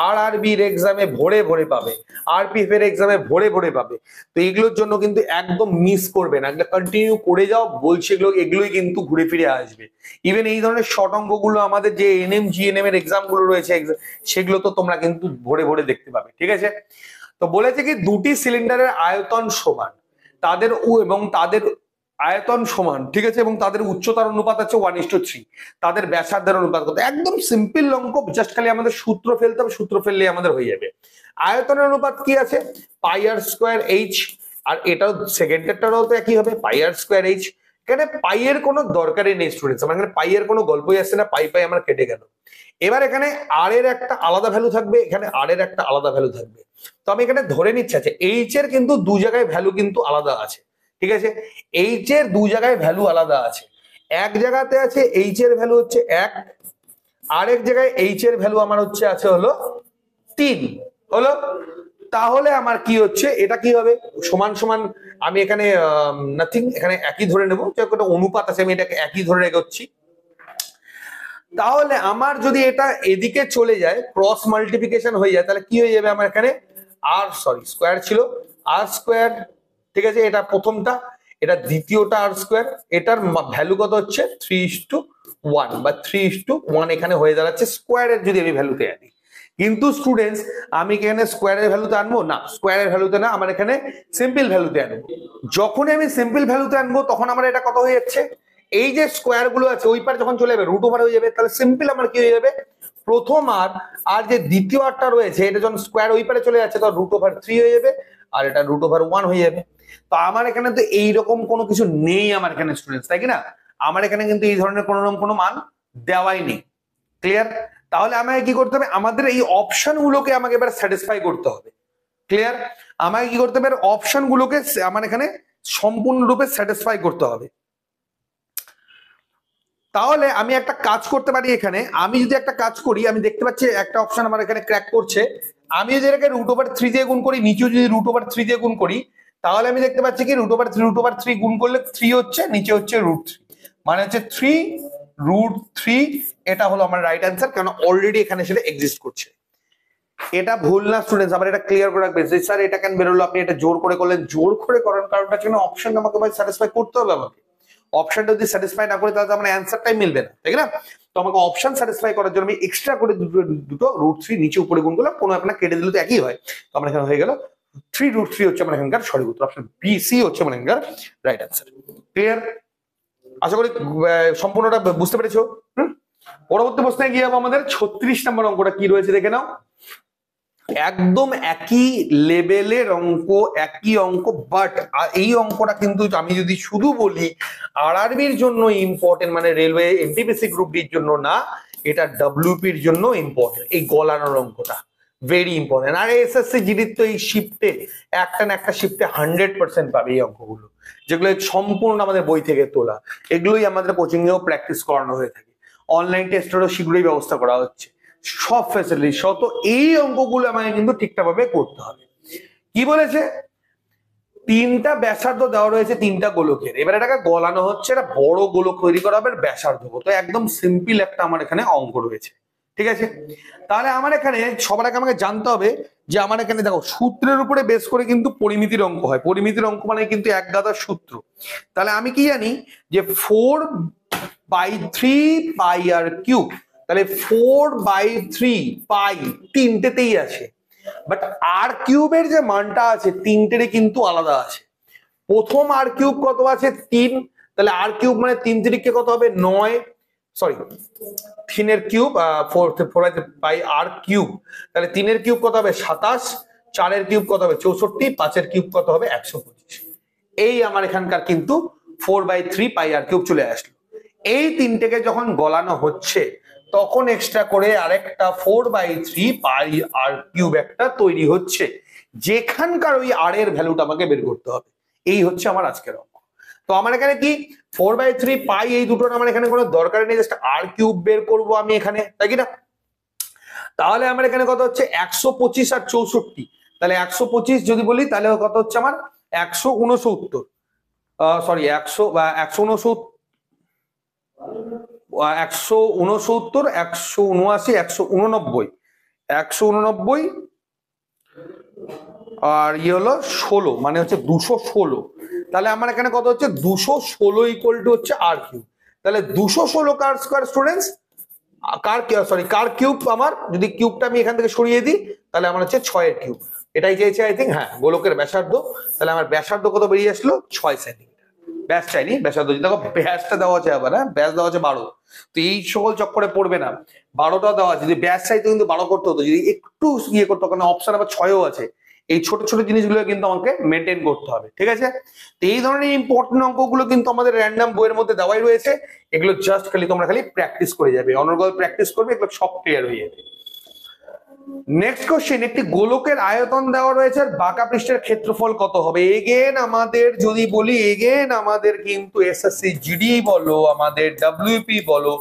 আরআরবির এক্সামে ভরে ভরে পাবে, আরপিএফ এর এক্সামে ভরে ভরে পাবে। তো এগুলোর জন্য কিন্তু একদম মিস করবে না, এগুলো কন্টিনিউ করে যাও, বলছি এগুলোই কিন্তু ঘুরে ফিরে আসবে। ইভেন এই ধরনের শর্ট অঙ্কগুলো আমাদের যে এনএম জিএনএম এর এক্সাম গুলো রয়েছে, সেগুলো তো তোমরা কিন্তু ভরে ভরে দেখতে পাবে, ঠিক আছে? তো বলেছে কি, দুটি সিলিন্ডারের আয়তন সমান, তাদের আয়তন সমান, ঠিক আছে, এবং তাদের উচ্চতার অনুপাত আছে 1:3, তাদের ব্যাসার্ধের অনুপাত কত? একদম সিম্পল অঙ্ক, জাস্ট খালি আমাদের সূত্র ফেলতে হবে, সূত্র ফেললেই আমাদের হয়ে যাবে। আয়তনের অনুপাত কি আছে, পাই আর স্কোয়ার এইচ, আর এটাও সেকেন্ডেরটাও তো একই হবে, পাই আর স্কোয়ার এইচ। এখানে পাই এর কোনো দরকারই নেই স্টুডেন্টস, আমার এখানে পাই এর কোনো গল্পই আসছে না, পাই আমার কেটে গেল। এবার এখানে আর এর একটা আলাদা ভ্যালু থাকবে, এখানে আর এর একটা আলাদা ভ্যালু থাকবে। তো আমি এখানে ধরে নিচ্ছি, আছে এইচ এর কিন্তু দু জায়গায় ভ্যালু কিন্তু আলাদা আছে, ঠিক আছে? এইচ এর দু জায়গায় ভ্যালু আলাদা আছে। এক জায়গাতে আছে এইচ এর ভ্যালু হচ্ছে 1, আরেক জায়গায় এইচ এর ভ্যালু আমার হচ্ছে আছে হলো 3, হলো। তাহলে আমার কি হচ্ছে, এটা কি হবে, সমান সমান, আমি এখানে নাথিং, এখানে একই ধরে নেবো, একটা অনুপাত আছে, আমি এটাকে একই ধরে রেখেছি। তাহলে আমার যদি এটা এদিকে চলে যায়, ক্রস মাল্টিপ্লিকেশন হয়ে যায়, তাহলে কি হয়ে যাবে আমার এখানে স্কোয়ার ছিল আর স্কোয়ার, ঠিক আছে, এটা প্রথমটা, এটা দ্বিতীয়টা আর স্কোয়ার, এটার ভ্যালু কত হচ্ছে 3:1 বা 3:1 এখানে হয়ে দাঁড়াচ্ছে স্কোয়ারের যদি আমি ভ্যালুতে আনি। কিন্তু স্টুডেন্টস আমি এখানে স্কোয়ারের ভ্যালুতে আনবো না, স্কোয়ারের ভ্যালুতে না, আমার এখানে সিম্পল ভ্যালুতে আনবো। যখনই আমি সিম্পল ভ্যালুতে আনবো তখন আমার এটা কত হয়ে যাচ্ছে, এই যে স্কোয়ার গুলো আছে ওই পারে যখন চলে যাবে রুট ওভার হয়ে যাবে, তাহলে সিম্পল আমার কি হয়ে যাবে, প্রথম আর যে দ্বিতীয় আরটা রয়েছে এটা যখন স্কোয়ার ওই পারে চলে যাচ্ছে তখন √3 হয়ে যাবে, আর এটা √1 হয়ে যাবে। তো আমার এখানে তো এইরকম কোনো কিছু নেই আমার এখানে স্টুডেন্টস, তাই কি না? আমার এখানে কিন্তু এই ধরনের কোনো মান দেওয়াই নেই। ক্লিয়ার? তাহলে আমাকে কি করতে হবে, আমাদের এই অপশন গুলোকে আমাকে এবার স্যাটিসফাই করতে হবে। ক্লিয়ার? আমাকে কি করতে হবে, অপশন গুলোকে আমার এখানে সম্পূর্ণরূপে স্যাটিসফাই করতে হবে। তাহলে আমি একটা কাজ করতে পারি, এখানে আমি যদি একটা কাজ করি, আমি দেখতে পাচ্ছি একটা অপশন আমার এখানে ক্র্যাক করছে, আমি যদি এটাকে √3 দিয়ে গুণ করি, নিচেও যদি √3 দিয়ে গুণ করি, তাহলে আমি দেখতে পাচ্ছি কি √3 গুণ করলে 3 হচ্ছে, নিচে হচ্ছে √3, মানে হচ্ছে 3√3, এটা হলো আমার রাইট অ্যান্সার, কারণ অলরেডি এখানে সেটা এক্সিস্ট করছে। এটা ভুল না স্টুডেন্টস, আবার এটা ক্লিয়ার করে রাখবে যে স্যার এটা কেন বেরোলো, আপনি এটা জোর করে করলেন। জোর করে করার কারণটা হচ্ছে অপশন আমাকে স্যাটিসফাই করতে হবে, আমাকে অপশনটা যদি স্যাটিসফাই না করে তাহলে আমার অ্যান্সারটাই মিলবে না, তাই না? তো আমাকে অপশন স্যাটিসফাই করার জন্য আমি এক্সট্রা করে দুটো √3 নিচে উপরে গুণ করলাম, কোনো আপনার কেটে দিলে তো একই হয়। তো আমার এখানে হয়ে গেল 3√3 হচ্ছে আমার এখানকার সঠিক উত্তর, অপশন বি সি হচ্ছে আমার এখানকার রাইট অ্যান্সার। ক্লিয়ার? আশা করি সম্পূর্ণটা বুঝতে পেরেছো। পরবর্তী প্রশ্নে গিয়ে যাবো, আমাদের 36 নম্বর অঙ্কটা কি রয়েছে দেখে নাও। একদম একই লেভেলের অঙ্ক, একই অঙ্ক, বাট এই অঙ্কটা কিন্তু আমি যদি শুধু বলি আরআরবির জন্য ইম্পর্টেন্ট, মানে রেলওয়ে এনটিপিসি গ্রুপ ডির জন্য না, এটা ডব্লিউপির জন্য ইম্পর্টেন্ট। এই গলানোর অঙ্কটা ভেরি ইম্পর্টেন্ট। আর এসএসসি জিডির তো এই শিফটে একটা না একটা শিফটে 100% পাবে এই অঙ্কগুলো, যেগুলো সম্পূর্ণ আমাদের বই থেকে তোলা। এগুলোই আমাদের কোচিং এও প্র্যাকটিস করানো হয়ে থাকে, অনলাইন টেস্টেরও শীঘ্রই ব্যবস্থা করা হচ্ছে, সব ফ্যাসিলিটি সহ। তো এই অঙ্কগুলো আমাকে কিন্তু ঠিকঠাক ভাবে করতে হবে। কি বলেছে, 3টা ব্যাসার্ধ দেওয়া রয়েছে 3টা গোলকের, এবার এটাকে গলানো হচ্ছে, একটা বড় গোলক তৈরি করা হবে ব্যাসার্ধ। তো একদম সিম্পল একটা আমার এখানে অঙ্ক রয়েছে, ঠিক আছে? তাহলে আমার এখানে সবার আগে আমাকে জানতে হবে যে আমার এখানে দেখো সূত্রের উপরে বেস করে কিন্তু পরিমিতির অঙ্ক হয়, পরিমিতির অঙ্ক মানে কিন্তু এক গাদার সূত্র। তাহলে আমি কি জানি যে 4/3 পাই আর কিউব, তাহলে 4/3 পাই তিনটেতেই আছে, বাট আর কিউবের যে মানটা আছে তিনটেরই কিন্তু আলাদা আছে। প্রথম আর কিউব কত আছে 3, তাহলে আর কিউব মানে 3 3 কত হবে 9, সরি 3 এর কিউব 4 পাই আর কিউব, তাহলে 3 এর কিউব কত হবে 27, 4 এর কিউব কত হবে 64, 5 এর কিউব কত হবে 125। এই আমার এখানকার কিন্তু 4/3 পাই আর কিউব চলে আসলো। এই তিনটেকে যখন গলানো হচ্ছে তখন এক্সট্রা করে আরেকটা 4/3 পাই আর কিউব একটা তৈরি হচ্ছে, যেখানকার ওই আর এর ভ্যালুটা আমাকে বের করতে হবে। এই হচ্ছে আমার আজকের অঙ্ক। তো আমার এখানে কি 4/3 পাই এই দুটোর আমার এখানে কোনো দরকার নেই, জাস্ট আর কিউব বের করব আমি এখানে, তাই কি না? তাহলে আমার এখানে কত হচ্ছে 125 আর 64, তাহলে 125 যদি বলি তাহলে কত হচ্ছে আমার 169, সরি 169, 169, 179, 189 আর ইয়ে হলো 16, মানে হচ্ছে 216। তাহলে আমার এখানে কত হচ্ছে 216 ইকুয়াল টু হচ্ছে আর কিউব। তাহলে 216 কার স্কয়ার স্টুডেন্টস, কার কিউব, আমার যদি কিউবটা আমি এখান থেকে সরিয়ে দিই তাহলে আমার হচ্ছে 6 এর কিউব। এটাই চেয়েছে আই থিঙ্ক, হ্যাঁ, গোলকের ব্যাসার্ধ। তাহলে আমার ব্যাসার্ধ কত বেরিয়ে আসলো 6 সেন্টিমিটার। ব্যাস চাইনি, ব্যাসার্ধ দেখো ব্যাসটা দেওয়া আছে আবার, হ্যাঁ ব্যাস দেওয়া আছে 12, তো এই সকল চক্করে পড়বে না, 12টা দেওয়া আছে। যদি ব্যাস চাইতো কিন্তু 12 করতে হতো, যদি একটু ইয়ে করতো, কারণ অপশন আবার 6ও আছে। এই ছোট ছোট জিনিসগুলো কিন্তু আমাকে মেনটেন করতে হবে, ঠিক আছে? তো এই ধরনের ইম্পর্টেন্ট অঙ্কগুলো কিন্তু আমাদের র্যান্ডম বইয়ের মধ্যে দেওয়াই রয়েছে, এগুলো জাস্ট খালি তোমরা খালি প্র্যাকটিস করে যাবে, অনর্গল প্র্যাকটিস করবে, এগুলো সব ক্লিয়ার হয়ে যাবে। নেক্সট কোশ্চেন, একটি গোলকের আয়তন দেওয়া রয়েছে আর বাঁকা পৃষ্ঠের ক্ষেত্রফল কত হবে? এগেন আমাদের যদি বলি, এগেন আমাদের কিন্তু এসএসসি জিডি বলো, আমাদের ডব্লিউপি বলো,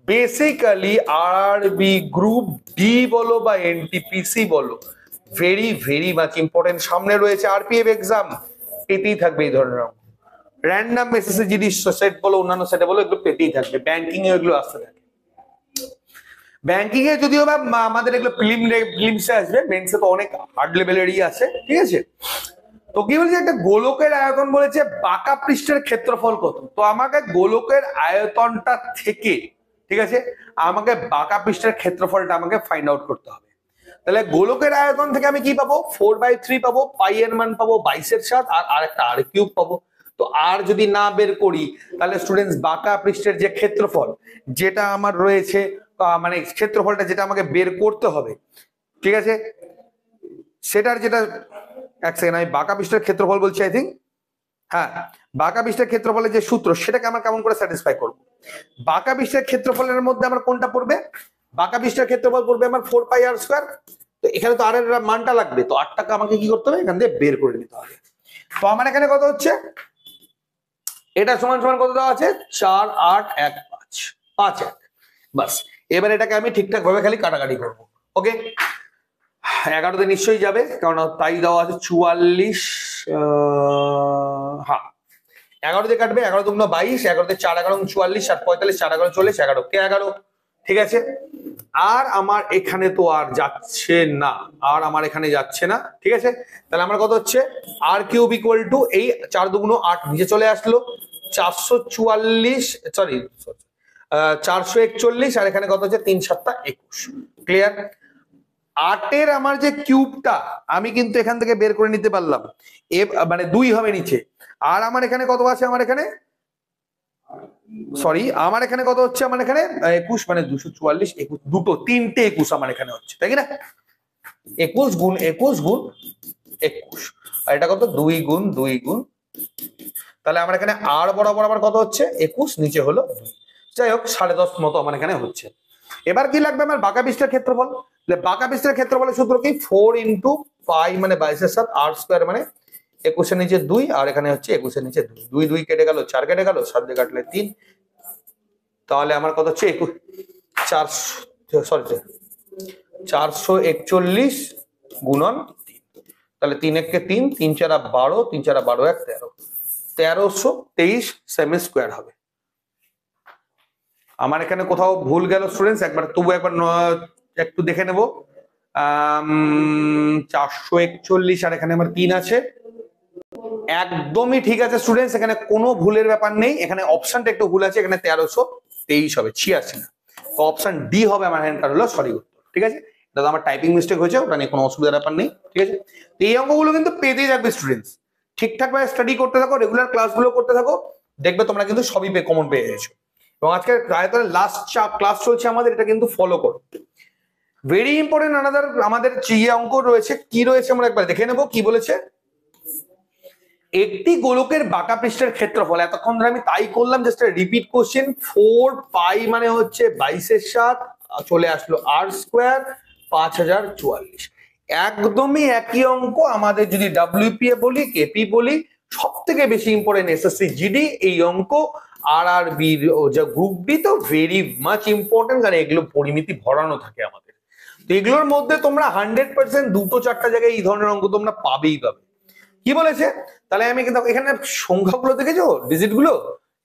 বেসিক্যালি আরআরবি গ্রুপ ডি বলো বা এনটিপিসি বলো, ভেরি ভেরি মাচ ইম্পর্টেন্ট। সামনে রয়েছে আরপিএফ এক্সাম, পেতেই থাকবে এই ধরনের অঙ্ক। র্যান্ডম এসএসসি জিডি সেট বলো, অন্যান্য সেটে বলো, এগুলো পেতেই থাকবে, ব্যাংকিং এ এগুলো আসতে থাকে। ব্যাংকিং এ যদিও বা আমাদের এগুলো প্রিলিমসে আসবে, মেন্সে তো অনেক হার্ড লেভেলেরই আছে, ঠিক আছে। তো কি বলছে, একটা গোলকের আয়তন বলেছে বাঁকা পৃষ্ঠের ক্ষেত্রফল কত। তো আমাকে গোলকের আয়তনটা থেকে, ঠিক আছে, আমাকে বাঁকা পৃষ্ঠের ক্ষেত্রফলটা আমাকে ফাইন্ড আউট করতে হবে। তাহলে গোলকের আয়তন থেকে আমি কি পাবো, 4/3 পাবো, পাই এর মান পাবো 22/7, আর আরেকটা আর কিউব পাবো। তো আর যদি না বের করি তাহলে স্টুডেন্টস বাঁকা পৃষ্ঠের যে ক্ষেত্রফল যেটা আমার রয়েছে, মানে ক্ষেত্রফলটা যেটা আমাকে বের করতে হবে, ঠিক আছে, সেটার যেটা, এক সেকেন্ড, আমি বাঁকা পৃষ্ঠের ক্ষেত্রফল বলছি, আই থিঙ্ক, হ্যাঁ, বাঁকা পৃষ্ঠের ক্ষেত্রফলের যে সূত্র সেটাকে আমরা কেমন করে স্যাটিসফাই করব। বাঁকা পৃষ্ঠের ক্ষেত্রফলের মধ্যে আমার কোনটা পড়বে, বাঁকা পৃষ্ঠের ক্ষেত্রফল পড়বে আমার 4πr²। তো এখানে তো আর এর মানটা লাগবে, তো আরটাকে আমাকে কি করতে হবে, এখান থেকে বের করে নিতে হবে। তো আমার এখানে কত হচ্ছে, এটা সমান সমান কত দেওয়া আছে, 4, 8, 1, 5, 5, 1, বাস। এবার এটাকে আমি ঠিকঠাক ভাবে খালি কাটাকাটি করবো। ওকে, 11তে নিশ্চয়ই যাবে, কারণ তাই দেওয়া আছে 44, হ্যাঁ 11 দিয়ে কাটবে, 11 দুগুণ 22, 11তে 4 11 44, 7 45, 4 11 40, 11 কে 11, ঠিক আছে। আর আমার এখানে তো আর যাচ্ছে না, আর আমার এখানে যাচ্ছে না, ঠিক আছে। তাহলে আমার কত হচ্ছে, আর কিউব ইকুয়াল টু, এই 4 দুগুণ 8 নিচে চলে আসলো, 441, সরি 441, আর এখানে কত হচ্ছে 3 7 21, ক্লিয়ার। 8 আমার যে কিউবটা আমি কিন্তু এখান থেকে বের করে নিতে পারলাম, মানে 2 হবে নিচে। আর আমার এখানে কত আছে, আমার এখানে, সরি, আমার এখানে কত হচ্ছে, আমার এখানে 21, মানে 244, 21, দুটো 3টে 21 আমার এখানে হচ্ছে, তাই না। 21 গুণ 21 গুণ 21, আর এটা কত, 2 গুণ 2 গুণ, তাহলে আমার এখানে আর বরাবর আমার কত হচ্ছে 21, নিচে হলো 2। যাই হোক 10.5 মতো আমার এখানে হচ্ছে। এবার কি লাগবে আমার বাঁকা পৃষ্ঠের ক্ষেত্রফল। বাঁকা পৃষ্ঠের ক্ষেত্রফলের সূত্র কি, 4 ইন্টু পাই মানে 22/7, r² মানে 21 নিচে 2, আর এখানে হচ্ছে 21 নিচে 2, 2 2 কেটে গেল, 4 কেটে গেল, 7 দিয়ে কাটলে 3, তাহলে আমার কত হচ্ছে 441 গুণন 3, তাহলে 3 1 কে 3, 3 4 12, 3 4 12 1 13, 1323 সেমি স্কোয়ার হবে। আমার এখানে কোথাও ভুল গেল স্টুডেন্টস, একবার তবু একবার একটু দেখে নেব। 441, আর এখানে আমার 3 আছে, একদমই ঠিক আছে স্টুডেন্টস, এখানে কোনো ভুলের ব্যাপার নেই। এখানে অপশনটা একটু ভুল আছে, এখানে 1323 হবে, 86 না। তো অপশন ডি হবে আমার অ্যান্সার হলো সরি উত্তর, ঠিক আছে। এটা তো আমার টাইপিং মিস্টেক হয়েছে, ওটা নিয়ে কোনো অসুবিধার ব্যাপার নেই, ঠিক আছে। তো এই অঙ্কগুলো কিন্তু পেতে যাবে স্টুডেন্টস, ঠিকঠাক ভাবে স্টাডি করতে থাকো, রেগুলার ক্লাসগুলো করতে থাকো, দেখবে তোমরা কিন্তু সবই কমন পেয়ে গেছো। এবং আজকে আয়তনের লাস্ট ক্লাস চলছে আমাদের, এটা কিন্তু ফলো করো। ভেরি ইম্পর্টেন্ট আনাদার আমাদের যে অঙ্ক রয়েছে, কি রয়েছে আমরা একবার দেখে নেবো। কি বলেছে, একটি গোলকের বাঁকা পৃষ্ঠের ক্ষেত্রফল, এতক্ষণ ধরে আমি তাই করলাম, জাস্ট রিপিট কোশ্চেন। 4 পাই মানে হচ্ছে 22/7, চলে আসলো r², 5044, একদমই একই অঙ্ক। আমাদের যদি WPA বলি, কেপি বলি, সব থেকে বেশি ইম্পর্টেন্ট SSC GD এই অঙ্ক, RRB যা গ্রুপ ডি তো ভেরি মাচ ইম্পর্টেন্ট, কারণ এগুলো পরিমিতি ভরানো থাকে আমাদের। তো এগুলোর মধ্যে তোমরা 100% 2-4টা জায়গায় এই ধরনের অঙ্ক তোমরা পাবেই পাবে। কি বলেছে, তাহলে আমি কিন্তু এখানে সংখ্যাগুলো দেখেছো, ডিজিট গুলো,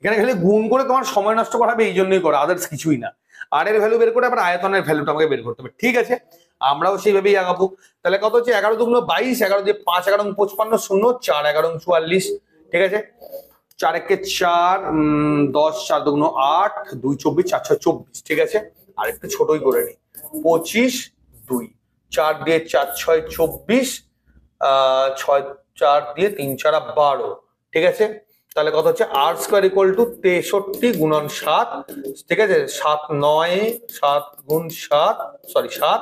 এখানে খালি গুণ করে তোমার সময় নষ্ট করাবে, এই জন্যই করো, আদার্স কিছুই না। আর এর ভ্যালু বের করে আবার আয়তনের ভ্যালুটা আমাকে বের করতে হবে, ঠিক আছে। আমরাও সেইভাবেই আগাবো। তাহলে কত হচ্ছে, 11 দুগুণ 22, 11 দিয়ে 5 11 55, 0 4 11 44, ঠিক আছে। 4 1 4, 10 4 দুগুণ 8, 2 24, 4 6 24, ঠিক আছে। আর একটু ছোটই করে নি, 25 2, 4 দিয়ে 4 6 24, 6 4 দিয়ে 3 4 12, ঠিক আছে। তাহলে কত হচ্ছে, r² ইকুয়াল টু 63 গুণন 7, ঠিক আছে। 7 9 7 গুণ 7, সরি 7,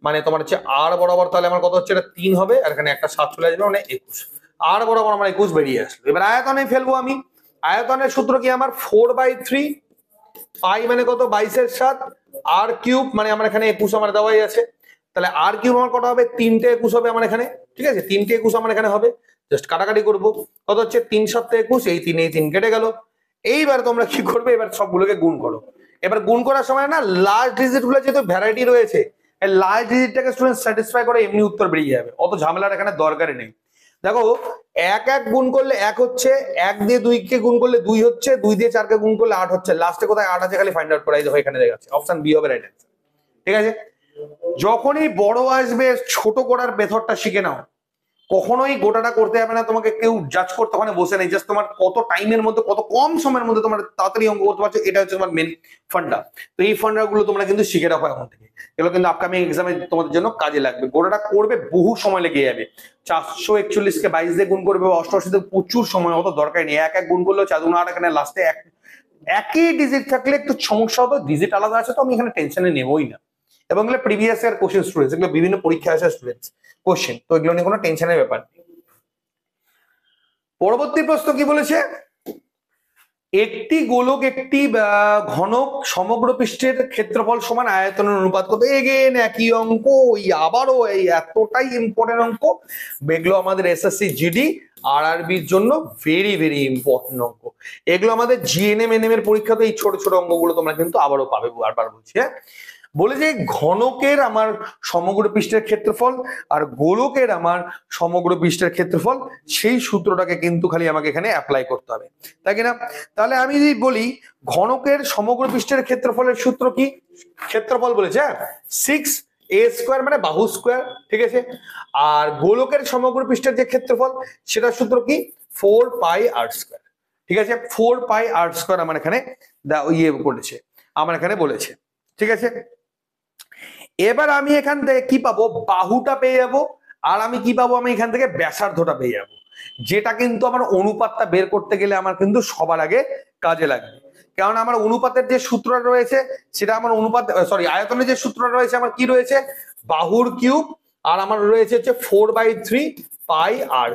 মানে তোমার হচ্ছে r বরাবর, তাহলে আমার কত হচ্ছে, এটা 3 হবে, আর এখানে একটা 7 চলে আসবে, মানে 21, r বরাবর আমার 21 বেরিয়ে আসলো। এবার আয়তনে ফেলবো আমি। আয়তনের সূত্র কি আমার, 4/3 পাই মানে কত, 22/7, r কিউব মানে আমার এখানে 21 আমার দেওয়াই আছে, তাহলে আর কিউব আমার কত হবে, 3টে 21 হবে আমার এখানে, ঠিক আছে। 3টে 21 আমার এখানে হবে, জাস্ট কাটাকাটি করবো, কত হচ্ছে 3 7 21, এই 3 এই 3 কেটে গেল। এইবার তোমরা কি করবে, এবার সবগুলোকে গুণ করো। এবার গুণ করার সময় না, লাস্ট ডিজিট গুলো যেহেতু ভ্যারাইটি রয়েছে, এই লাস্ট ডিজিটটাকে স্টুডেন্ট স্যাটিসফাই করে এমনি উত্তর বেরিয়ে যাবে, অত ঝামেলার এখানে দরকারই নেই। দেখো 1 1 গুণ করলে 1 হচ্ছে, 1 দিয়ে 2 কে গুণ করলে 2 হচ্ছে, 2 দিয়ে 4 কে গুণ করলে 8 হচ্ছে, লাস্টে কোথায় 8 আছে খালি ফাইন্ড আউট করাই, দেখো এখানে দেখাচ্ছে, অপশন বি হবে রাইট অ্যান্সার, ঠিক আছে? যখনই বড় আসবে ছোট করার মেথডটা শিখে নাও, কখনোই গোটাটা করতে হবে না, তোমাকে কেউ জাজ করতে ওখানে বসে নেই, জাস্ট তোমার কত টাইমের মধ্যে কত কম সময়ের মধ্যে তোমার তাড়াতাড়ি অঙ্ক করতে পারছো, এটা হচ্ছে তোমার মেন ফান্ডা। তো এই ফান্ডা গুলো তোমরা কিন্তু শিখে রাখো এখন থেকে, এগুলো কিন্তু আপকামিং এক্সামে তোমাদের জন্য কাজে লাগবে। গোটাটা করবে বহু সময় লেগে যাবে, 441কে 22 দিয়ে গুণ করবে, 88 দিয়ে প্রচুর সময়, অত দরকার নেই, এক এক গুণ করলেও 4 আর এখানে লাস্টে একই ডিজিট থাকলে একটু সমস্যা হতো, ডিজিট আলাদা আছে তো আমি এখানে টেনশনে নেবই না। এবং এগুলো প্রিভিয়াস ইয়ার কোশ্চেন স্টুডেন্টস, এগুলো বিভিন্ন পরীক্ষা আসা স্টুডেন্টস কোশ্চেন, তো এগুলো নিয়ে কোনো টেনশনের ব্যাপার নেই। পরবর্তী প্রশ্ন কি বলেছে, একটি গোলক একটি ঘনক সমগ্র পৃষ্ঠের ক্ষেত্রফল সমান আয়তনের অনুপাত কত? এগেন একই অঙ্ক, ওই আবারও এই এতটাই ইম্পর্টেন্ট অঙ্ক, এগুলো আমাদের এসএসসি জিডি আরআরবির জন্য ভেরি ভেরি ইম্পর্টেন্ট অঙ্ক। এগুলো আমাদের জিএনএম এনএম এর পরীক্ষাতে এই ছোট ছোট অঙ্কগুলো তোমরা কিন্তু আবারও পাবে, বারবার বলছি। হ্যাঁ, বলে যে ঘনকের আমার সমগ্র পৃষ্ঠের ক্ষেত্রফল আর গোলকের আমার সমগ্র পৃষ্ঠের ক্ষেত্রফল, সেই সূত্রটাকে কিন্তু খালি আমাকে এখানে অ্যাপ্লাই করতে হবে, তাই কিনা? তাহলে আমি যদি বলি ঘনকের সমগ্র পৃষ্ঠের ক্ষেত্রফলের সূত্র কি? ক্ষেত্রফল বলেছে 6a² মানে বাহু স্কোয়ার, ঠিক আছে? আর গোলকের সমগ্র পৃষ্ঠের যে ক্ষেত্রফল সেটার সূত্র কি? 4πr², ঠিক আছে? 4πr² আমার এখানে ইয়ে বলেছে, আমার এখানে বলেছে, ঠিক আছে? এবার আমি এখান থেকে কি পাবো? বাহুটা পেয়ে যাবো, আর আমি কি পাবো? আমি এখান থেকে ব্যাসার্ধটা পেয়ে যাবো, যেটা কিন্তু আমার অনুপাতটা বের করতে গেলে আমার কিন্তু সবার আগে কাজে লাগবে। কারণ আমার অনুপাতের যে সূত্রটা রয়েছে সেটা আমার আয়তনের যে সূত্রটা রয়েছে আমার কি রয়েছে? বাহুর কিউব, আর আমার রয়েছে হচ্ছে 4/3πr³।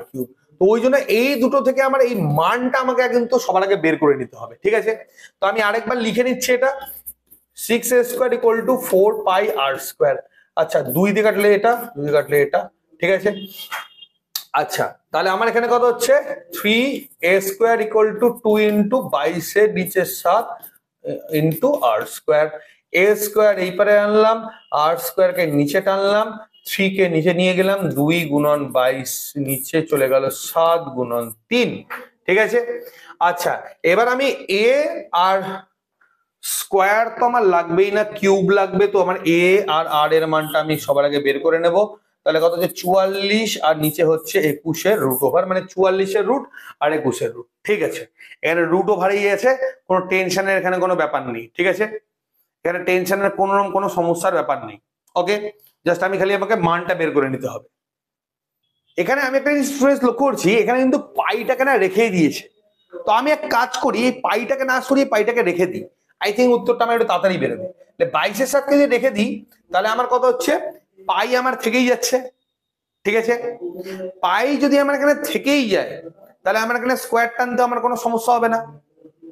তো ওই জন্য এই দুটো থেকে আমার এই মানটা আমাকে কিন্তু সবার আগে বের করে নিতে হবে, ঠিক আছে? তো আমি আরেকবার লিখে নিচ্ছি, এটা 6a² = 4πr²। আচ্ছা, 2 দিয়ে কাটলে এটা, 2 দিয়ে কাটলে এটা, ঠিক আছে? আচ্ছা, তাহলে আমার এখানে কত হচ্ছে? 3a² = 2 × 22 নিচে 7 × r²। a² এই পারে আনলাম, r² কে নিচে টানলাম, 3 কে নিচে নিয়ে গেলাম, 2 × 22 নিচে চলে গেল 7 × 3, ঠিক আছে? আচ্ছা, এবার আমি a আর স্কোয়ার তো আমার লাগবেই না, কিউব লাগবে, তো আমার a আর r এর মানটা আমি সবার আগে বের করে নেব। তাহলে কত হচ্ছে? 44 আর নিচে হচ্ছে 21/√, মানে 44 রুট আর 21 ঠিক আছে? এখানে √ওভারই আছে, কোনো টেনশনের এখানে কোনো ব্যাপার নেই, ঠিক আছে? এখানে টেনশনের কোনো সমস্যার ব্যাপার নেই। ওকে, জাস্ট আমি খালি আমাকে মানটা বের করে নিতে হবে। এখানে আমি একটা জিনিস লক্ষ্য করছি, এখানে কিন্তু পাইটাকে না রেখেই দিয়েছে, তো আমি এক কাজ করি, এই পাইটাকে না সরিয়ে পাইটাকে রেখে দিই, আই থিঙ্ক উত্তরটা আমার একটু তাড়াতাড়ি বেরোবে। 22/7 যদি রেখে দিই তাহলে আমার কত হচ্ছে? পাই আমার থেকেই যাচ্ছে, ঠিক আছে? পাই যদি আমার এখানে থেকেই যায় তাহলে আমার এখানে স্কোয়ার টানতে আমার কোনো সমস্যা হবে না,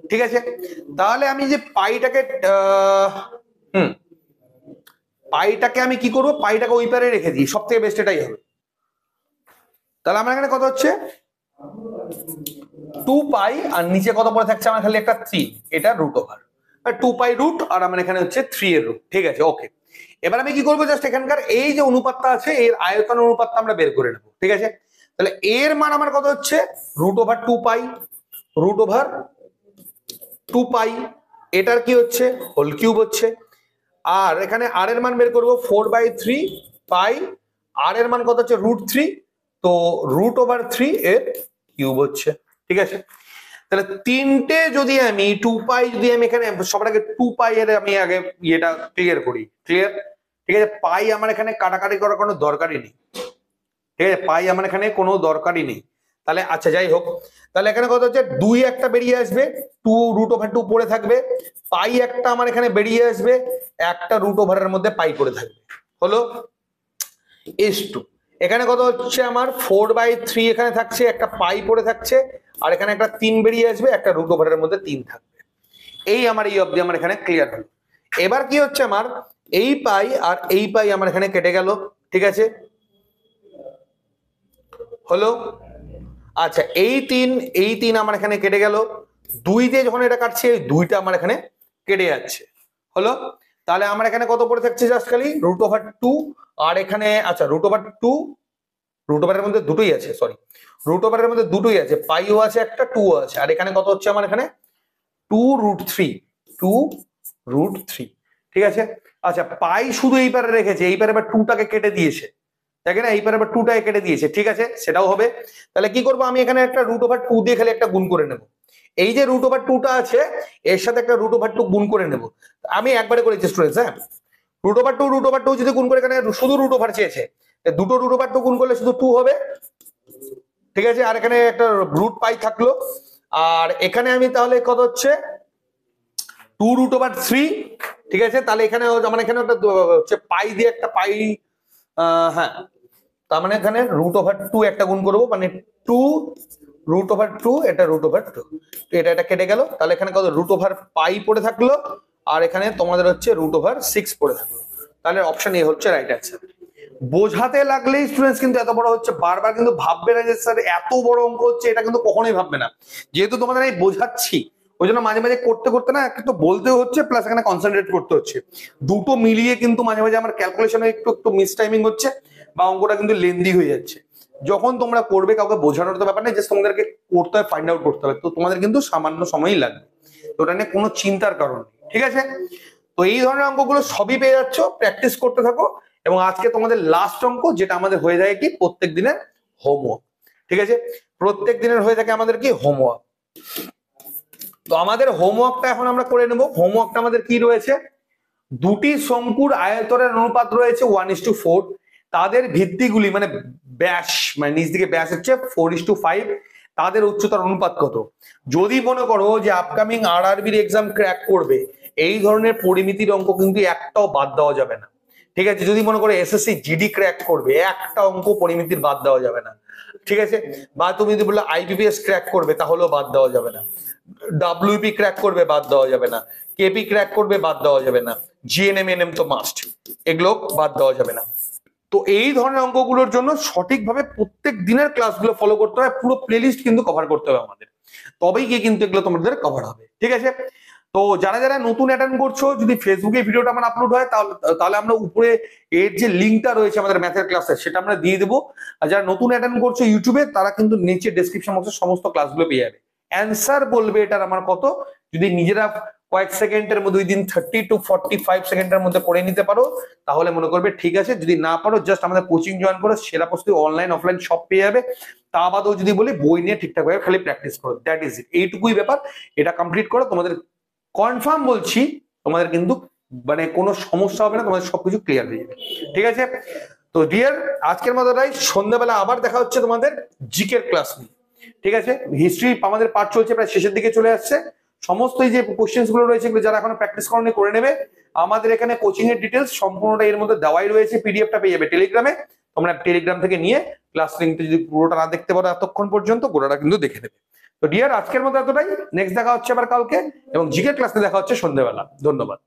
ঠিক আছে? তাহলে আমি যে পাইটাকে আমি কি করবো? পাইটাকে ওই পারে রেখে দিই, সব থেকে বেস্ট এটাই হবে। তাহলে আমার এখানে কত হচ্ছে? 2π, আর নিচে কত পড়ে থাকছে আমার? খালি একটা 3, এটা √ওভার, 2π√, আর আমার এখানে হচ্ছে 3 ঠিক আছে? ওকে, এবার আমি কি করবো? জাস্ট এখানকার এই যে অনুপাতটা আছে এর আয়তন অনুপাতটা আমরা বের করে নেবো, ঠিক আছে? তাহলে এর মান আমার কত হচ্ছে? √2π, √2π, এটার কি হচ্ছে? হোল কিউব হচ্ছে। আর এখানে আর এর মান বের করবো 4/3π, আর এর মান কত হচ্ছে? √3, তো √3 এর কিউব হচ্ছে, ঠিক আছে? তাহলে তিনটে যদি আমি 2π যদি আমি এখানে সবার আগে 2π এর আমি আগে ইয়েটা ক্লিয়ার করি, ক্লিয়ার, ঠিক আছে? পাই আমার এখানে কাটাকাটি করার কোনো দরকারই নেই, ঠিক আছে? পাই আমার এখানে কোনো দরকারই নেই। তাহলে আচ্ছা, যাই হোক, তাহলে এখানে কত হচ্ছে? 2 একটা বেরিয়ে আসবে, 2 √2 পড়ে থাকবে, পাই একটা আমার এখানে বেরিয়ে আসবে, একটা √এর মধ্যে পাই পড়ে থাকবে, হলো S2। এখানে কত হচ্ছে? আমার 4/3 এখানে থাকছে, একটা পাই পড়ে থাকছে, আর এখানে একটা 3 বেরিয়ে আসবে, একটা √এর মধ্যে 3 থাকবে। এই আমার এই অবধি আমার এখানে ক্লিয়ার হলো। এবার কি হচ্ছে? আমার এই পাই আর এই পাই আমার এখানে কেটে গেল, ঠিক আছে? হলো। আচ্ছা, এই 3 আমার এখানে কেটে গেল, 2 দিয়ে যখন এটা কাটছে এই 2টা আমার এখানে কেটে যাচ্ছে, হলো। তাহলে আমার এখানে কত পড়ে থাকছে? জাস্ট খালি √2, আর এখানে আচ্ছা √2, √এর মধ্যে দুটোই আছে, সরি, √এর মধ্যে দুটোই আছে, পাইও আছে একটা, 2 আছে, আর এখানে কত হচ্ছে আমার এখানে? 2√3, ঠিক আছে। আচ্ছা, পাই শুধু এই পারে রেখেছে, এই পারে আবার 2টাকে কেটে দিয়েছে, দেখে না, এই পারে আবার 2টাকে কেটে দিয়েছে, ঠিক আছে, সেটাও হবে। তাহলে কি করবো, আমি এখানে একটা √2 দিয়ে খালি একটা গুণ করে নেব। এই যে √2টা আছে এর সাথে একটা √2 গুণ করে নেব। আমি একবারে করেছি স্টুডেন্টস, হ্যাঁ, √2 যদি গুণ করে, এখানে শুধু √ওভার চেয়েছে, দুটো √2 গুণ করলে শুধু 2 হবে, ঠিক আছে। আর এখানে একটা √পাই থাকলো, আর এখানে আমি তাহলে কত হচ্ছে 2√3, ঠিক আছে। তাহলে এখানে আমার এখানে একটা হচ্ছে পাই দিয়ে একটা পাই, হ্যাঁ, তার মানে এখানে √2 একটা গুণ করবো, মানে 2√2, এটা √2, এটা কেটে গেল। তাহলে এখানে কত √পাই পড়ে থাকলো, আর এখানে তোমাদের হচ্ছে √6 পড়ে থাকলো। তাহলে অপশন এ হচ্ছে রাইট অ্যান্সার। বোঝাতে লাগলেই স্টুডেন্টস কিন্তু এত বড় হচ্ছে, বারবার কিন্তু ভাববে না যে স্যার এত বড় অঙ্ক হচ্ছে, এটা কিন্তু কখনোই ভাববে না। যেহেতু তোমাদের আমি বোঝাচ্ছি, ওই জন্য মাঝে মাঝে করতে করতে না একটু বলতেও হচ্ছে, প্লাস এখানে কনসেন্ট্রেট করতে হচ্ছে, দুটো মিলিয়ে কিন্তু মাঝে মাঝে আমার ক্যালকুলেশনে একটু একটু মিস টাইমিং হচ্ছে, বা অঙ্কটা কিন্তু লেন্দি হয়ে যাচ্ছে। যখন তোমরা করবে, কাউকে বোঝানোর তো ব্যাপার নেই, জাস্ট তোমাদেরকে করতে হবে, ফাইন্ড আউট করতে হবে, তো তোমাদের কিন্তু সামান্য সময়ই লাগবে, তো ওটা নিয়ে কোনো চিন্তার কারণ নেই, ঠিক আছে। তো এই ধরনের অঙ্কগুলো সবই পেয়ে যাচ্ছ, প্র্যাকটিস করতে থাকো। এবং আজকে তোমাদের লাস্ট অঙ্ক, যেটা আমাদের হয়ে যায় কি প্রত্যেক দিনের হোমওয়ার্ক, ঠিক আছে, প্রত্যেক দিনের হয়ে থাকে আমাদের কি হোমওয়ার্ক। তো আমাদের হোমওয়ার্কটা এখন আমরা করে নেব। হোমওয়ার্কটা আমাদের কি রয়েছে, দুটি শঙ্কুর আয়তনের অনুপাত রয়েছে 1:4, তাদের ভিত্তিগুলি মানে ব্যাস, মানে নিচ দিকে ব্যাস হচ্ছে 4:5, তাদের উচ্চতার অনুপাত কত। যদি মনে করো যে আপকামিং RRBর এক্সাম ক্র্যাক করবে, এই ধরনের পরিমিতির অঙ্ক কিন্তু একটাও বাদ দেওয়া যাবে না, ঠিক আছে। যদি মনে করো SSC GD ক্র্যাক করবে, একটা অঙ্ক পরিমিতির বাদ দেওয়া যাবে না, ঠিক আছে। বা তুমি যদি বললে IBPS ক্র্যাক করবে, তাহলেও বাদ দেওয়া যাবে না। WP ক্র্যাক করবে, বাদ দেওয়া যাবে না। KP ক্র্যাক করবে, বাদ দেওয়া যাবে না। GNM NM তো মাস্ট, এগুলো বাদ দেওয়া যাবে না। তো এই ধরনের অঙ্কগুলোর জন্য সঠিকভাবে প্রত্যেক দিনের ক্লাসগুলো ফলো করতে হবে, পুরো প্লেলিস্ট কিন্তু কভার করতে হবে আমাদের, তবেই গিয়ে কিন্তু এগুলো তোমাদের কভার হবে, ঠিক আছে। তো যারা যারা নতুন অ্যাটেন্ড করছো, যদি ফেসবুকে ভিডিওটা আমার আপলোড হয়, তাহলে আমরা উপরে এর যে লিঙ্কটা রয়েছে আমাদের ম্যাথের ক্লাসের, সেটা আমরা দিয়ে দেবো। আর যারা নতুন অ্যাটেন্ড করছো ইউটিউবে, তারা কিন্তু নিচে ডেসক্রিপশন বক্সে সমস্ত ক্লাসগুলো পেয়ে যাবে। অ্যান্সার বলবে এটার আমার কত, যদি নিজেরা কয়েক সেকেন্ডের মধ্যে, উইদিন 30 to 45 সেকেন্ডের মধ্যে করে নিতে পারো, তাহলে মনে করবে ঠিক আছে। যদি না পারো, জাস্ট আমাদের কোচিং জয়েন করো, সেরা প্রস্তুতি অনলাইন অফলাইন সব পেয়ে যাবে। তা বাদেও যদি বলি, বই নিয়ে ঠিকঠাক ভাবে খালি প্র্যাকটিস করো, দ্যাট ইজ ইট, এইটুকুই ব্যাপার। এটা কমপ্লিট করো, তোমাদের কনফার্ম বলছি, তোমাদের কিন্তু মানে কোনো সমস্যা হবে না, তোমাদের সবকিছু ক্লিয়ার হয়ে যাবে, ঠিক আছে। তো ডিয়ার, আজকের মতো তাই, সন্ধ্যাবেলা আবার দেখা হচ্ছে তোমাদের জিকের ক্লাস নিয়ে, ঠিক আছে। হিস্ট্রি আমাদের পার্ট চলছে, প্রায় শেষের দিকে চলে আসছে। সমস্ত এই যে কোশ্চেন্স গুলো রয়েছে, এগুলো যারা এখনো প্র্যাকটিস করনি করে নেবে। আমাদের এখানে কোচিং এর ডিটেলস সম্পূর্ণটা এর মধ্যে দেওয়াই রয়েছে, পিডিএফটা পেয়ে যাবে টেলিগ্রামে। তোমরা টেলিগ্রাম থেকে নিয়ে ক্লাস লিঙ্কটা যদি পুরোটা না দেখতে পারো এতক্ষণ পর্যন্ত, পুরোটা কিন্তু দেখে নেবে। তো ডিয়ার, আজকের মতো এতটাই, নেক্সট দেখা হচ্ছে আবার কালকে, এবং জিকে ক্লাসে দেখা হচ্ছে সন্ধ্যাবেলা। ধন্যবাদ।